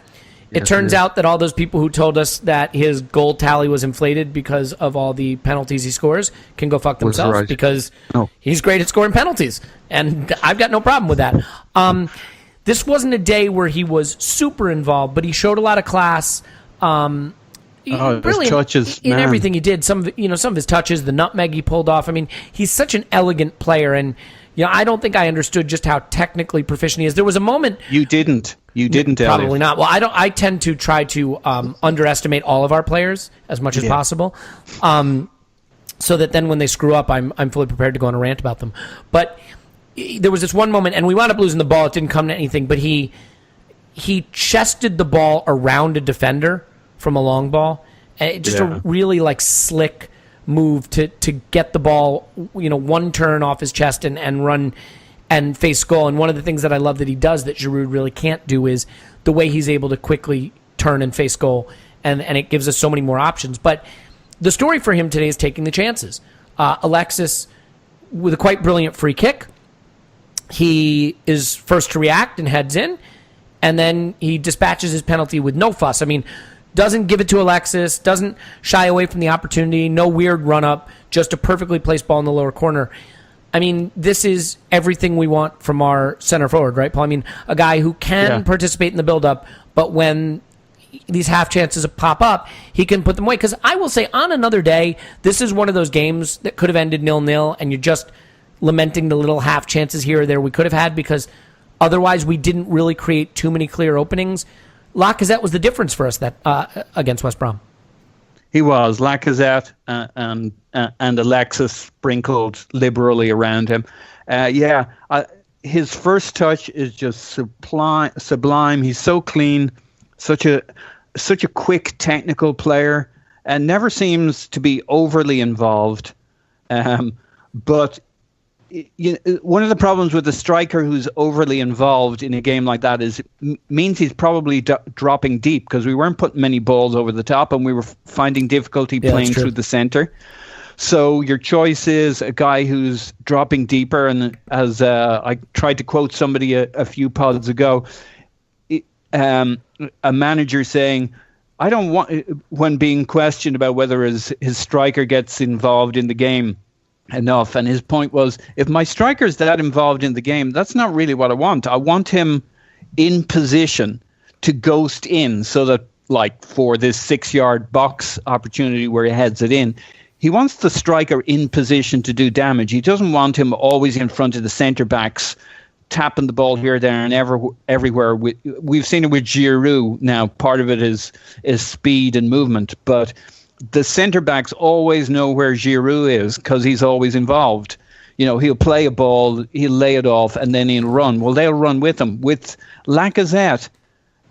It turns out that all those people who told us that his goal tally was inflated because of all the penalties he scores can go fuck themselves, because he's great at scoring penalties, and I've got no problem with that. This wasn't a day where he was super involved, but he showed a lot of class. Brilliant touches, in everything he did. Some of his touches, the nutmeg he pulled off. I mean, he's such an elegant player, and I don't think I understood just how technically proficient he is. There was a moment you didn't, probably Elliot. not. Well, I tend to try to underestimate all of our players as much as possible, so that then when they screw up, I'm fully prepared to go on a rant about them. But there was this one moment, and we wound up losing the ball. It didn't come to anything, but he chested the ball around a defender from a long ball, and just a really slick move to get the ball, one turn off his chest and run and face goal. And one of the things that I love that he does that Giroud really can't do is the way he's able to quickly turn and face goal, and it gives us so many more options. But the story for him today is taking the chances. Alexis, with a quite brilliant free kick, he is first to react and heads in, and then he dispatches his penalty with no fuss. I mean, doesn't give it to Alexis, doesn't shy away from the opportunity, no weird run-up, just a perfectly placed ball in the lower corner. I mean, this is everything we want from our center forward, right, Paul? I mean, a guy who can participate in the build-up, but when these half chances pop up, he can put them away. Because I will say, on another day, this is one of those games that could have ended 0-0, and you're just lamenting the little half chances here or there we could have had, because otherwise we didn't really create too many clear openings. Lacazette was the difference for us that against West Brom. He was. Lacazette and Alexis sprinkled liberally around him. His first touch is just sublime. He's so clean, such a quick technical player, and never seems to be overly involved. But one of the problems with a striker who's overly involved in a game like that is means he's probably dropping deep, because we weren't putting many balls over the top and we were finding difficulty playing through the center. So your choice is a guy who's dropping deeper, and as I tried to quote somebody a few pods ago, a manager saying, I don't want, when being questioned about whether his striker gets involved in the game enough, and his point was, if my striker's that involved in the game, that's not really what I want. I want him in position to ghost in, so that, for this 6-yard box opportunity where he heads it in, he wants the striker in position to do damage. He doesn't want him always in front of the centre backs, tapping the ball here, there, and everywhere. We've seen it with Giroud now. Part of it is speed and movement, but the centre backs always know where Giroud is because he's always involved. he'll play a ball, he'll lay it off, and then he'll run. Well, they'll run with him. With Lacazette,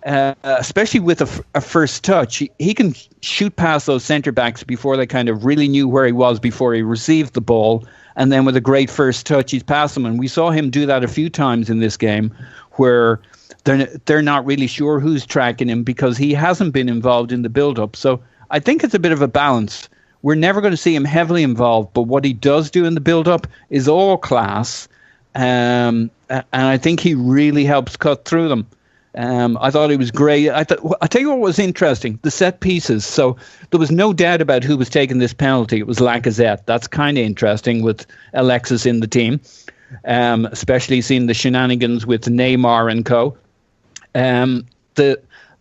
especially with a first touch, he can shoot past those centre-backs before they kind of really knew where he was before he received the ball. And then with a great first touch, he's past them. And we saw him do that a few times in this game where they're not really sure who's tracking him because he hasn't been involved in the build-up. So I think it's a bit of a balance. We're never going to see him heavily involved, but what he does do in the build-up is all class. And I think he really helps cut through them. I thought he was great. I'll tell you what was interesting, the set pieces. So there was no doubt about who was taking this penalty. It was Lacazette. That's kind of interesting with Alexis in the team, especially seeing the shenanigans with Neymar and co.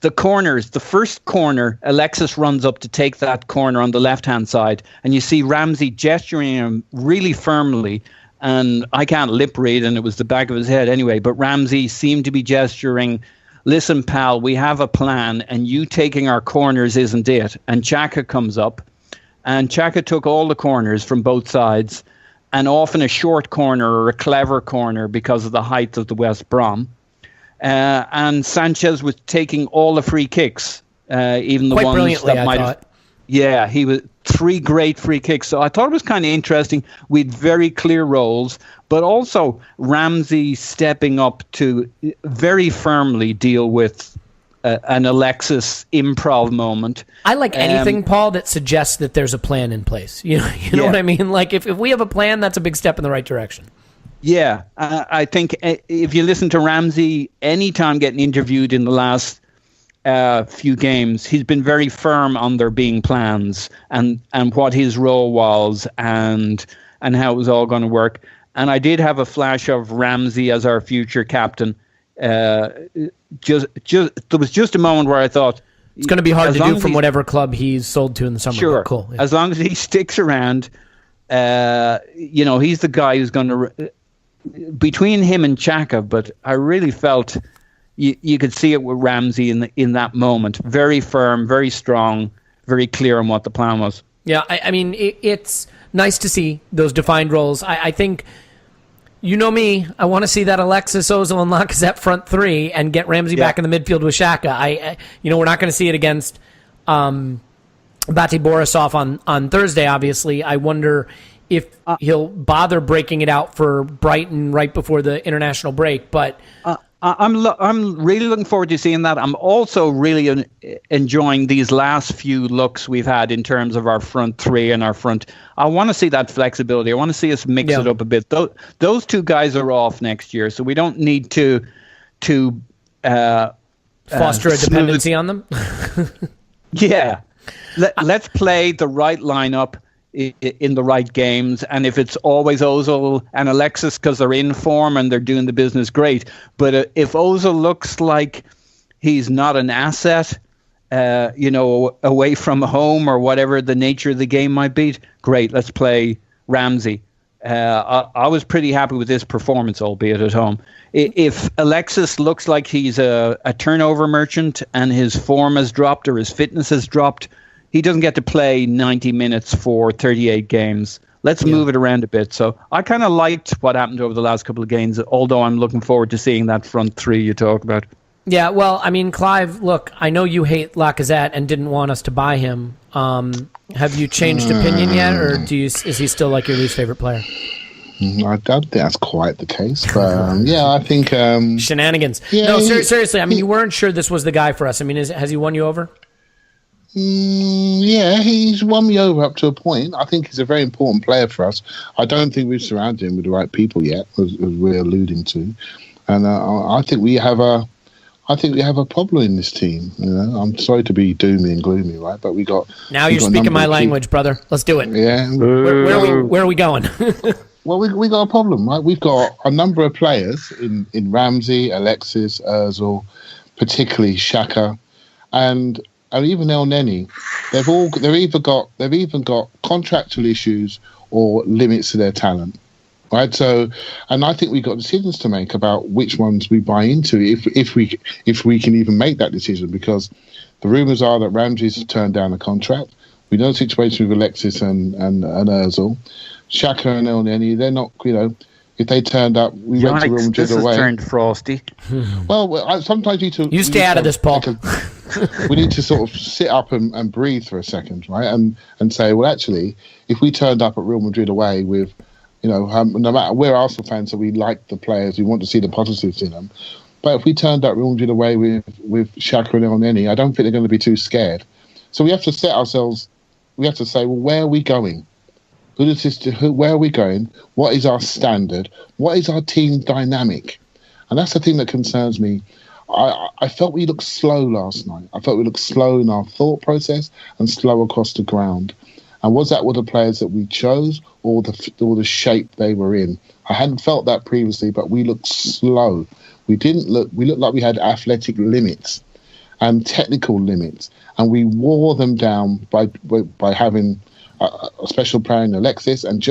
The corners, the first corner, Alexis runs up to take that corner on the left-hand side, and you see Ramsey gesturing him really firmly, and I can't lip read, and it was the back of his head anyway, but Ramsey seemed to be gesturing, listen, pal, we have a plan, and you taking our corners isn't it. And Xhaka comes up, and Xhaka took all the corners from both sides, and often a short corner or a clever corner because of the height of the West Brom. And Sanchez was taking all the free kicks, even the Quite ones that might have. Yeah, he was 3 great free kicks. So I thought it was kind of interesting. We had very clear roles, but also Ramsey stepping up to very firmly deal with an Alexis improv moment. I like anything, Paul, that suggests that there's a plan in place. You know what I mean? Like if we have a plan, that's a big step in the right direction. Yeah, I think if you listen to Ramsey, anytime getting interviewed in the last few games, he's been very firm on there being plans and what his role was and how it was all going to work. And I did have a flash of Ramsey as our future captain. There was just a moment where I thought it's going to be hard to do from whatever club he's sold to in the summer. Sure, cool. Yeah. As long as he sticks around, he's the guy who's going to. Between him and Xhaka, but I really felt you could see it with Ramsey in that moment. Very firm, very strong, very clear on what the plan was. Yeah, I mean, it's nice to see those defined roles. I think, you know me, I want to see that Alexis, Ozil, and Lacazette front 3 and get Ramsey back in the midfield with Xhaka. We're not going to see it against Bate Borisov on Thursday, looking I wonder if he'll bother breaking it out for Brighton right before the international break. But I'm really looking forward to seeing that. I'm also really enjoying these last few looks we've had in terms of our front 3 and our front. I want to see that flexibility. I want to see us mix it up a bit. Those 2 guys are off next year, so we don't need to foster a dependency on them. Yeah. Let's play the right lineup in the right games, and if it's always Ozil and Alexis because they're in form and they're doing the business, great. But if Ozil looks like he's not an asset, away from home or whatever the nature of the game might be, great, let's play Ramsey. I was pretty happy with this performance, albeit at home. If Alexis looks like he's a turnover merchant and his form has dropped or his fitness has dropped, he doesn't get to play 90 minutes for 38 games. Let's move it around a bit. So I kind of liked what happened over the last couple of games, although I'm looking forward to seeing that front 3 you talk about. Yeah, well, I mean, Clive, look, I know you hate Lacazette and didn't want us to buy him. Have you changed opinion yet, or is he still like your least favorite player? I don't think that's quite the case, but I think shenanigans. Yeah, no, seriously. I mean, you weren't sure this was the guy for us. I mean, has he won you over? Yeah, he's won me over up to a point. I think he's a very important player for us. I don't think we've surrounded him with the right people yet, as we're alluding to, and I think we have a problem in this team. I'm sorry to be doomy and gloomy, right? But now you're speaking my language, brother. Let's do it. Yeah. Where are we going? Well, we got a problem, right? We've got a number of players in Ramsey, Alexis, Ozil, particularly Xhaka, and even Elneny. They've even got contractual issues or limits to their talent, right? So, and I think we've got decisions to make about which ones we buy into, if we can even make that decision, because the rumours are that Ramsey's turned down a contract. We know the situation with Alexis and Ozil. Shaka and Elneny, they're not, if they turned up, we went to Real Madrid this away. has turned frosty. Well, sometimes you stay out of this, Paul. We need to sort of sit up and breathe for a second, right? And say, well, actually, if we turned up at Real Madrid away with, no matter, we're Arsenal fans, so we like the players, we want to see the positives in them. But if we turned up Real Madrid away with Shaka and Elneny, I don't think they're going to be too scared. So we have to set ourselves, we have to say, well, where are we going? Where are we going? What is our standard? What is our team dynamic? And that's the thing that concerns me. I felt we looked slow last night. I felt we looked slow in our thought process and slow across the ground. And was that with the players that we chose or the shape they were in? I hadn't felt that previously, but we looked slow. We looked like we had athletic limits and technical limits, and we wore them down by having a special player in Alexis, and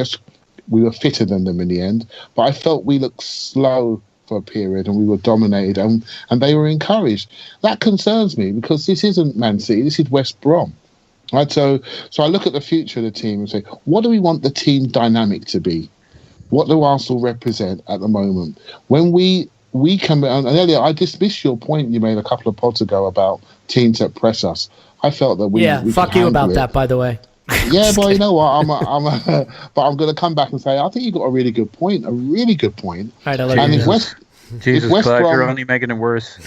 we were fitter than them in the end. But I felt we looked slow for a period, and we were dominated, and they were encouraged. That concerns me because this isn't Man City, this is West Brom. Right, so I look at the future of the team and say, what do we want the team dynamic to be? What do Arsenal represent at the moment? When we come, and Elliot, I dismiss your point you made a couple of pods ago about teams that press us. I felt that we fuck could you about handle it. that, by the way. Yeah, but you know what? But I'm going to come back and say I think you got a really good point. All right, I'll let and you if know. Jesus, West Clive, Brom- you're only making it worse.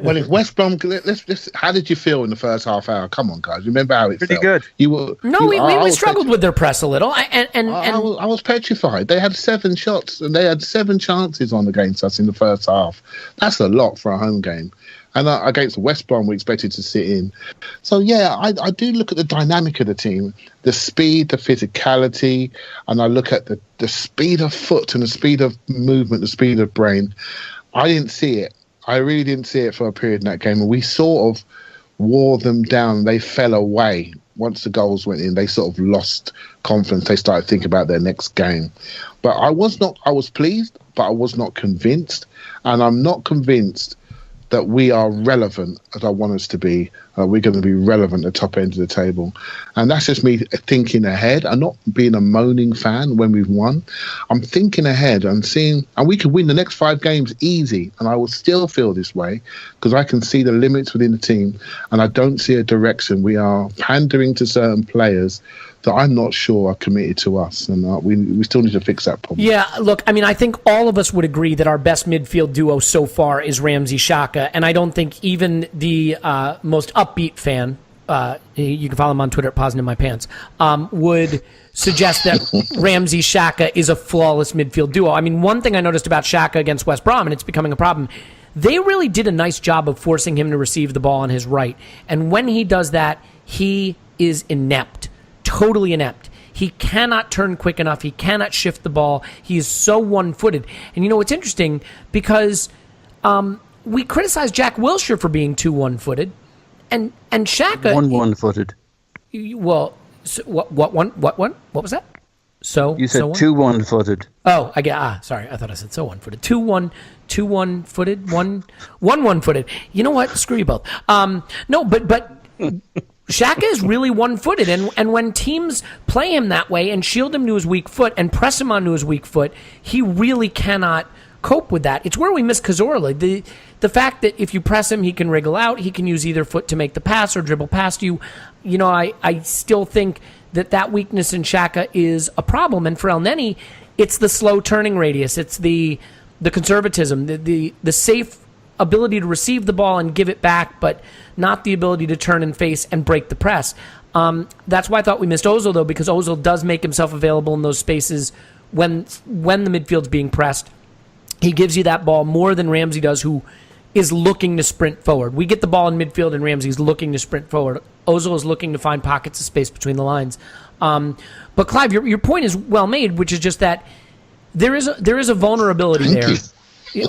Well, if West Brom, let's how did you feel in the first half hour? Come on, guys, remember how it Pretty felt? good. You were We struggled with their press a little, I was petrified. They had 7 shots and they had 7 chances on against us in the first half. That's a lot for a home game. And against West Brom, we expected to sit in. So, yeah, I do look at the dynamic of the team, the speed, the physicality, and I look at the speed of foot and the speed of movement, the speed of brain. I didn't see it. I really didn't see it for a period in that game. And we sort of wore them down. They fell away. Once the goals went in, they sort of lost confidence. They started thinking about their next game. But I was pleased, but I was not convinced. And I'm not convinced that we are relevant as I want us to be. We're going to be relevant at the top end of the table. And that's just me thinking ahead. I'm not being a moaning fan when we've won. I'm thinking ahead and seeing, and we could win the next 5 games easy, and I will still feel this way because I can see the limits within the team and I don't see a direction. We are pandering to certain players that I'm not sure are committed to us, and we still need to fix that problem. Yeah, look, I mean, I think all of us would agree that our best midfield duo so far is Ramsey Xhaka, and I don't think even the most upbeat fan, you can follow him on Twitter at Pausing in My Pants, would suggest that Ramsey Xhaka is a flawless midfield duo. I mean, one thing I noticed about Xhaka against West Brom, and it's becoming a problem, they really did a nice job of forcing him to receive the ball on his right, and when he does that, he is inept. Totally inept. He cannot turn quick enough. He cannot shift the ball. He is so one-footed. And you know, it's interesting because we criticized Jack Wilshere for being too one-footed, and Xhaka One-footed. Well, so what was that? So You said so two one-footed. Oh, I get. Sorry, I thought I said so one-footed. Two one-footed. One-footed. You know what? Screw you both. No, but. Xhaka is really one-footed, and when teams play him that way and shield him to his weak foot and press him onto his weak foot, he really cannot cope with that. It's where we miss Cazorla. The fact that if you press him, he can wriggle out, he can use either foot to make the pass or dribble past you. You know, I still think that weakness in Xhaka is a problem, and for Elneny, it's the slow turning radius, it's the conservatism, the safe ability to receive the ball and give it back, but not the ability to turn and face and break the press. That's why I thought we missed Ozil, though, because Ozil does make himself available in those spaces when the midfield's being pressed. He gives you that ball more than Ramsey does, who is looking to sprint forward. We get the ball in midfield and Ramsey's looking to sprint forward. Ozil is looking to find pockets of space between the lines. But Clive, your point is well made, which is just that there is a vulnerability there.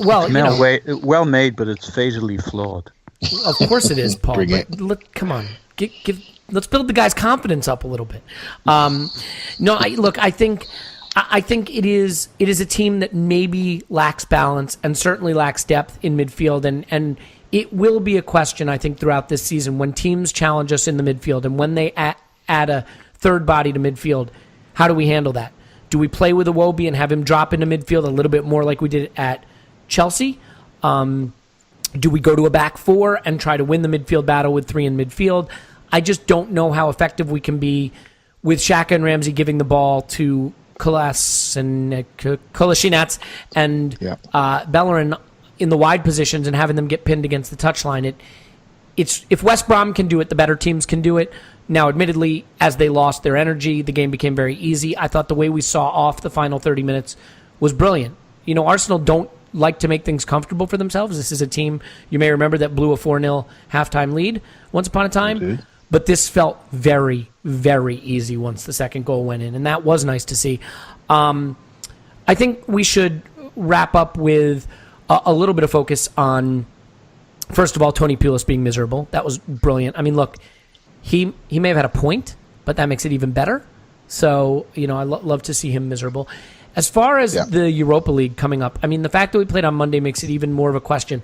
Well, well made, but it's fatally flawed. Of course it is, Paul. Bring it. Come on, let's build the guy's confidence up a little bit. I think it is a team that maybe lacks balance and certainly lacks depth in midfield, and it will be a question, I think, throughout this season when teams challenge us in the midfield and when they add a third body to midfield. How do we handle that? Do we play with Iwobi and have him drop into midfield a little bit more like we did at Chelsea? Do we go to a back four and try to win the midfield battle with 3 in midfield? I just don't know how effective we can be with Xhaka and Ramsey giving the ball to Kolasinac and Bellerin in the wide positions and having them get pinned against the touchline. It's if West Brom can do it, the better teams can do it. Now, admittedly, as they lost their energy, the game became very easy. I thought the way we saw off the final 30 minutes was brilliant. Arsenal don't like to make things comfortable for themselves. This is a team, you may remember, that blew a 4-0 halftime lead once upon a time. But this felt very, very easy once the second goal went in, and that was nice to see. I think we should wrap up with a little bit of focus on, first of all, Tony Pulis being miserable. That was brilliant. I mean, look, he may have had a point, but that makes it even better. So, I love to see him miserable. As far as the Europa League coming up, I mean, the fact that we played on Monday makes it even more of a question.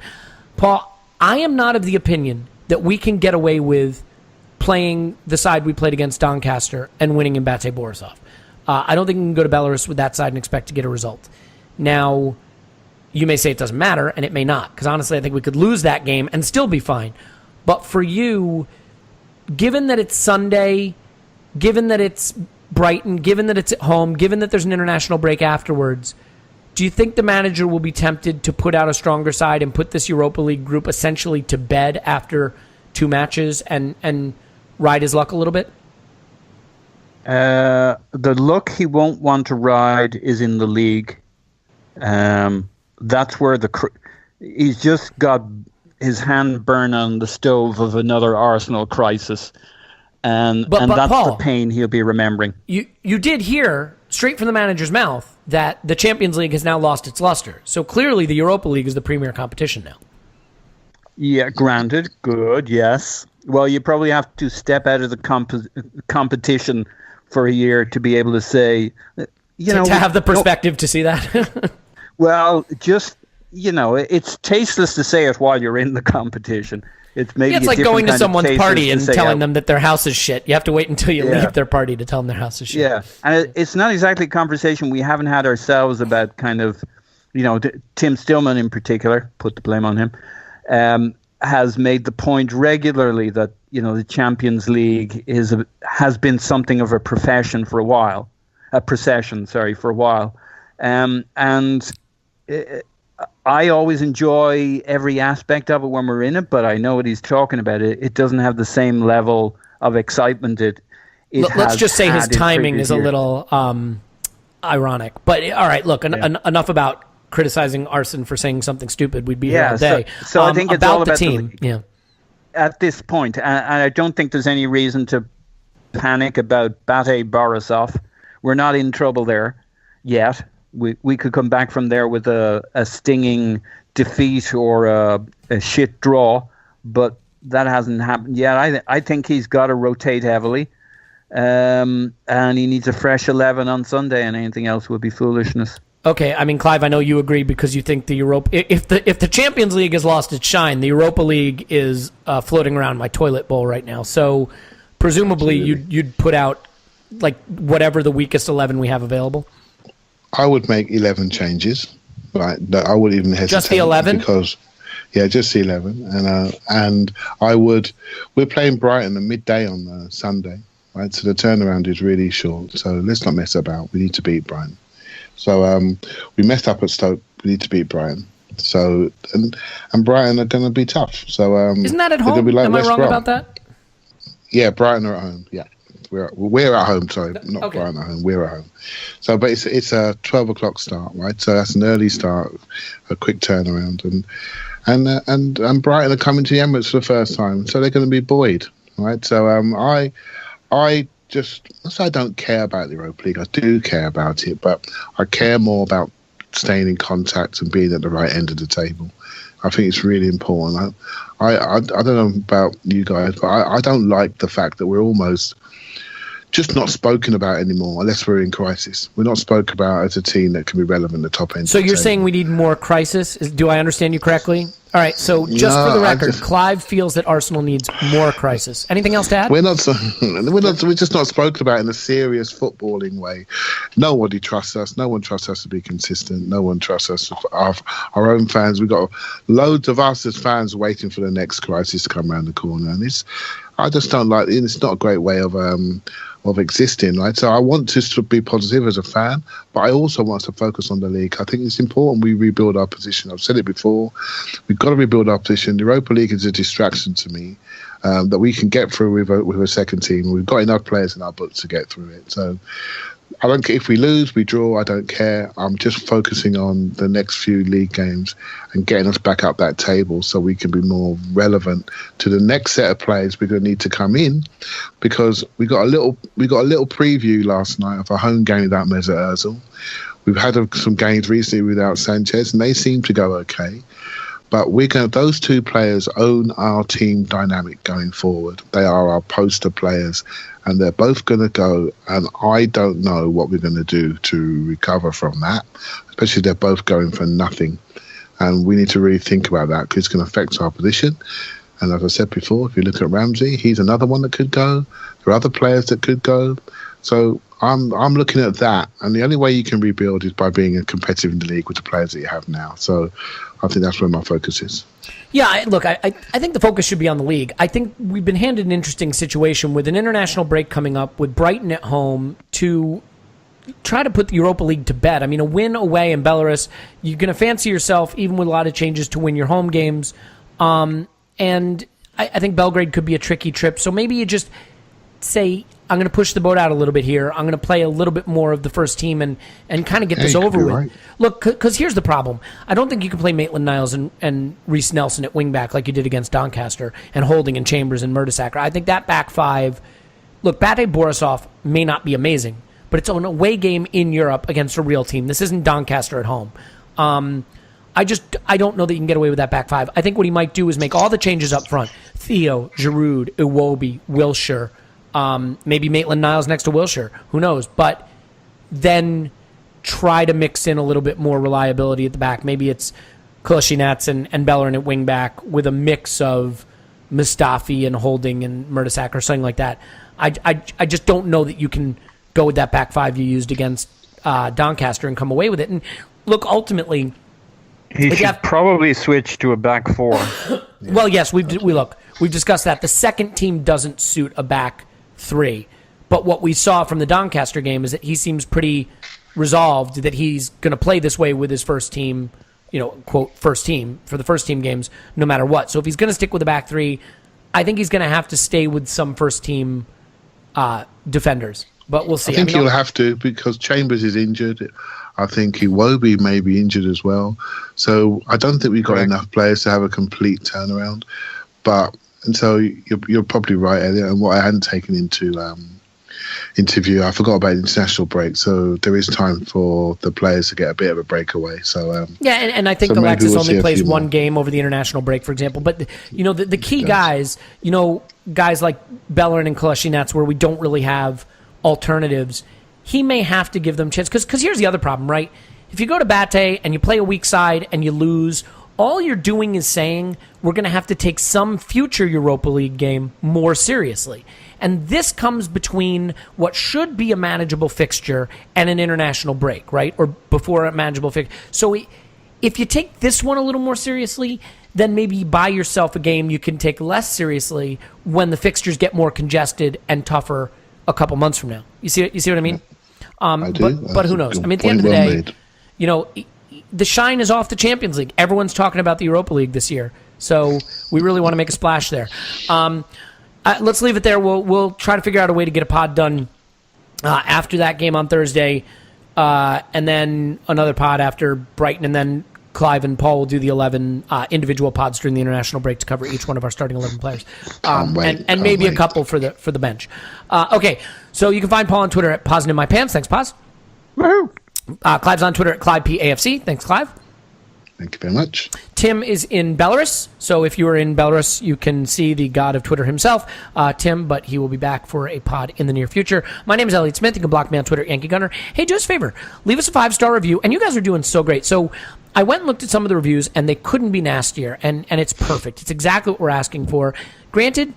Paul, I am not of the opinion that we can get away with playing the side we played against Doncaster and winning in Bate Borisov. I don't think we can go to Belarus with that side and expect to get a result. Now, you may say it doesn't matter, and it may not, because honestly, I think we could lose that game and still be fine. But for you, given that it's Sunday, given that it's Brighton, given that it's at home, given that there's an international break afterwards, do you think the manager will be tempted to put out a stronger side and put this Europa League group essentially to bed after 2 matches and ride his luck a little bit? The luck he won't want to ride is in the league. That's where he's just got his hand burned on the stove of another Arsenal crisis. And that's Paul, the pain he'll be remembering. You did hear straight from the manager's mouth that the Champions League has now lost its luster. So clearly the Europa League is the premier competition now. Yeah, granted. Good, yes. Well, you probably have to step out of the competition for a year to be able to say, to have the perspective to see that. Well, just, it's tasteless to say it while you're in the competition. It's maybe it's like going to someone's party and telling them that their house is shit. You have to wait until you leave their party to tell them their house is shit. Yeah, and it's not exactly a conversation we haven't had ourselves about kind of, Tim Stillman in particular, put the blame on him, has made the point regularly that, the Champions League has been something of a procession for a while. I always enjoy every aspect of it when we're in it, but I know what he's talking about. It doesn't have the same level of excitement. Let's just say his timing is a little ironic. But all right, look, enough about criticizing Arsene for saying something stupid. We'd be here all day. So I think it's all about the team. At this point, and I don't think there's any reason to panic about Bate Borisov. We're not in trouble there yet. We could come back from there with a stinging defeat or a shit draw, but that hasn't happened yet. I think he's got to rotate heavily, and he needs a fresh 11 on Sunday, and anything else would be foolishness. Okay, I mean, Clive, I know you agree because you think the if the Champions League has lost its shine, the Europa League is floating around my toilet bowl right now. So presumably you'd put out like whatever the weakest 11 we have available. I would make 11 changes. Right, I wouldn't even hesitate. Just the 11? Because, just the 11. And I would. We're playing Brighton at midday on Sunday, right? So the turnaround is really short. So let's not mess about. We need to beat Brighton. So we messed up at Stoke. We need to beat Brighton. So and Brighton are going to be tough. So isn't that at home? Am I wrong about that? Yeah, Brighton are at home. Yeah. We're at home, sorry, not Brighton at home. We're at home. So, but it's a 12 o'clock start, right? So that's an early start, a quick turnaround, and Brighton are coming to the Emirates for the first time, so they're going to be buoyed, right? So I don't care about the Europa League. I do care about it, but I care more about staying in contact and being at the right end of the table. I think it's really important. I don't know about you guys, but I don't like the fact that we're almost just not spoken about anymore unless we're in crisis. We're not spoken about as a team that can be relevant at the top end. So you're saying we need more crisis? Do I understand you correctly? All right, so just No, for the I record, just- Clive feels that Arsenal needs more crisis. Anything else to add? We're just not spoken about in a serious footballing way. Nobody trusts us. No one trusts us to be consistent. No one trusts us. Our own fans. We've got loads of us as fans waiting for the next crisis to come around the corner, and I just don't like it. It's not a great way of existing, right? So I want to be positive as a fan, but I also want us to focus on the league. I think it's important we rebuild our position. I've said it before. We've got to rebuild our position. The Europa League is a distraction to me that we can get through with a second team. We've got enough players in our books to get through it. So I don't care if we lose, we draw, I don't care. I'm just focusing on the next few league games and getting us back up that table so we can be more relevant to the next set of players we're going to need to come in, because we got a little preview last night of a home game without Mesut Ozil. We've had some games recently without Sanchez, and they seem to go okay. But those two players own our team dynamic going forward. They are our poster players, and they're both going to go. And I don't know what we're going to do to recover from that, especially they're both going for nothing. And we need to really think about that, because it's going to affect our position. And as I said before, if you look at Ramsey, he's another one that could go. There are other players that could go. So I'm looking at that, and the only way you can rebuild is by being competitive in the league with the players that you have now. So I think that's where my focus is. Yeah, I think the focus should be on the league. I think we've been handed an interesting situation with an international break coming up, with Brighton at home, to try to put the Europa League to bed. I mean, a win away in Belarus, you're going to fancy yourself, even with a lot of changes, to win your home games. And I think Belgrade could be a tricky trip. So maybe you just say, I'm going to push the boat out a little bit here. I'm going to play a little bit more of the first team and kind of get this over with. Right. Look, because here's the problem. I don't think you can play Maitland-Niles and Reece Nelson at wing-back like you did against Doncaster, and Holding and Chambers and Mertesacker. I think that back five... Look, Bate Borisov may not be amazing, but it's an away game in Europe against a real team. This isn't Doncaster at home. I don't know that you can get away with that back five. I think what he might do is make all the changes up front. Theo, Giroud, Iwobi, Wilshere, maybe Maitland-Niles next to Wilshere. Who knows? But then try to mix in a little bit more reliability at the back. Maybe it's Kolasinac and Bellerin at wing back with a mix of Mustafi and Holding and Mertesacker or something like that. I just don't know that you can go with that back five you used against Doncaster and come away with it. And look, ultimately... He should probably switch to a back four. Well, yes, we've discussed that. The second team doesn't suit a back three. But what we saw from the Doncaster game is that he seems pretty resolved that he's going to play this way with his first team, quote, first team, for the first team games, no matter what. So if he's going to stick with the back three, I think he's going to have to stay with some first team defenders. But we'll see. I think he'll have to, because Chambers is injured. I think Iwobi may be injured as well. So I don't think we've got enough players to have a complete turnaround. And so you're probably right, Elliot. And what I hadn't taken into view, I forgot about the international break. So there is time for the players to get a bit of a breakaway. So and I think Alexis only plays one game over the international break, for example. But the key guys, guys like Bellerin and Kolasinac, where we don't really have alternatives, he may have to give them chance. Because here's the other problem, right? If you go to Bate and you play a weak side and you lose, all you're doing is saying we're going to have to take some future Europa League game more seriously. And this comes between what should be a manageable fixture and an international break, right? Or before a manageable fixture. So if you take this one a little more seriously, then maybe you buy yourself a game you can take less seriously when the fixtures get more congested and tougher a couple months from now. You see what I mean? I do. But who knows? I mean, at the end of the day, the shine is off the Champions League. Everyone's talking about the Europa League this year, so we really want to make a splash there. Let's leave it there. We'll try to figure out a way to get a pod done after that game on Thursday, and then another pod after Brighton, and then Clive and Paul will do the 11 individual pods during the international break to cover each one of our starting 11 players, and maybe a couple for the bench. Okay, so you can find Paul on Twitter at @PosInMyPants. Thanks, Pos. Woohoo! Clive's on Twitter at ClivePAFC. Thanks, Clive. Thank you very much. Tim is in Belarus, so if you are in Belarus, you can see the god of Twitter himself, Tim, but he will be back for a pod in the near future. My name is Elliot Smith. You can block me on Twitter, Yankee Gunner. Hey, do us a favor. Leave us a 5-star review, and you guys are doing so great. So I went and looked at some of the reviews, and they couldn't be nastier, and it's perfect. It's exactly what we're asking for. Granted,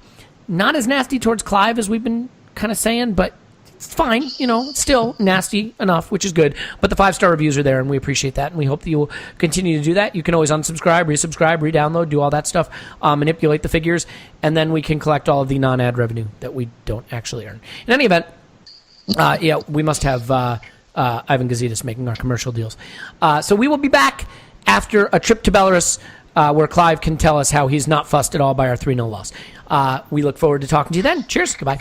not as nasty towards Clive as we've been kind of saying, but it's fine. It's still nasty enough, which is good. But the 5-star reviews are there, and we appreciate that, and we hope that you'll continue to do that. You can always unsubscribe, resubscribe, re-download, do all that stuff, manipulate the figures, and then we can collect all of the non-ad revenue that we don't actually earn. In any event, we must have Ivan Gazidis making our commercial deals. So we will be back after a trip to Belarus, where Clive can tell us how he's not fussed at all by our 3-0 loss. We look forward to talking to you then. Cheers. Goodbye.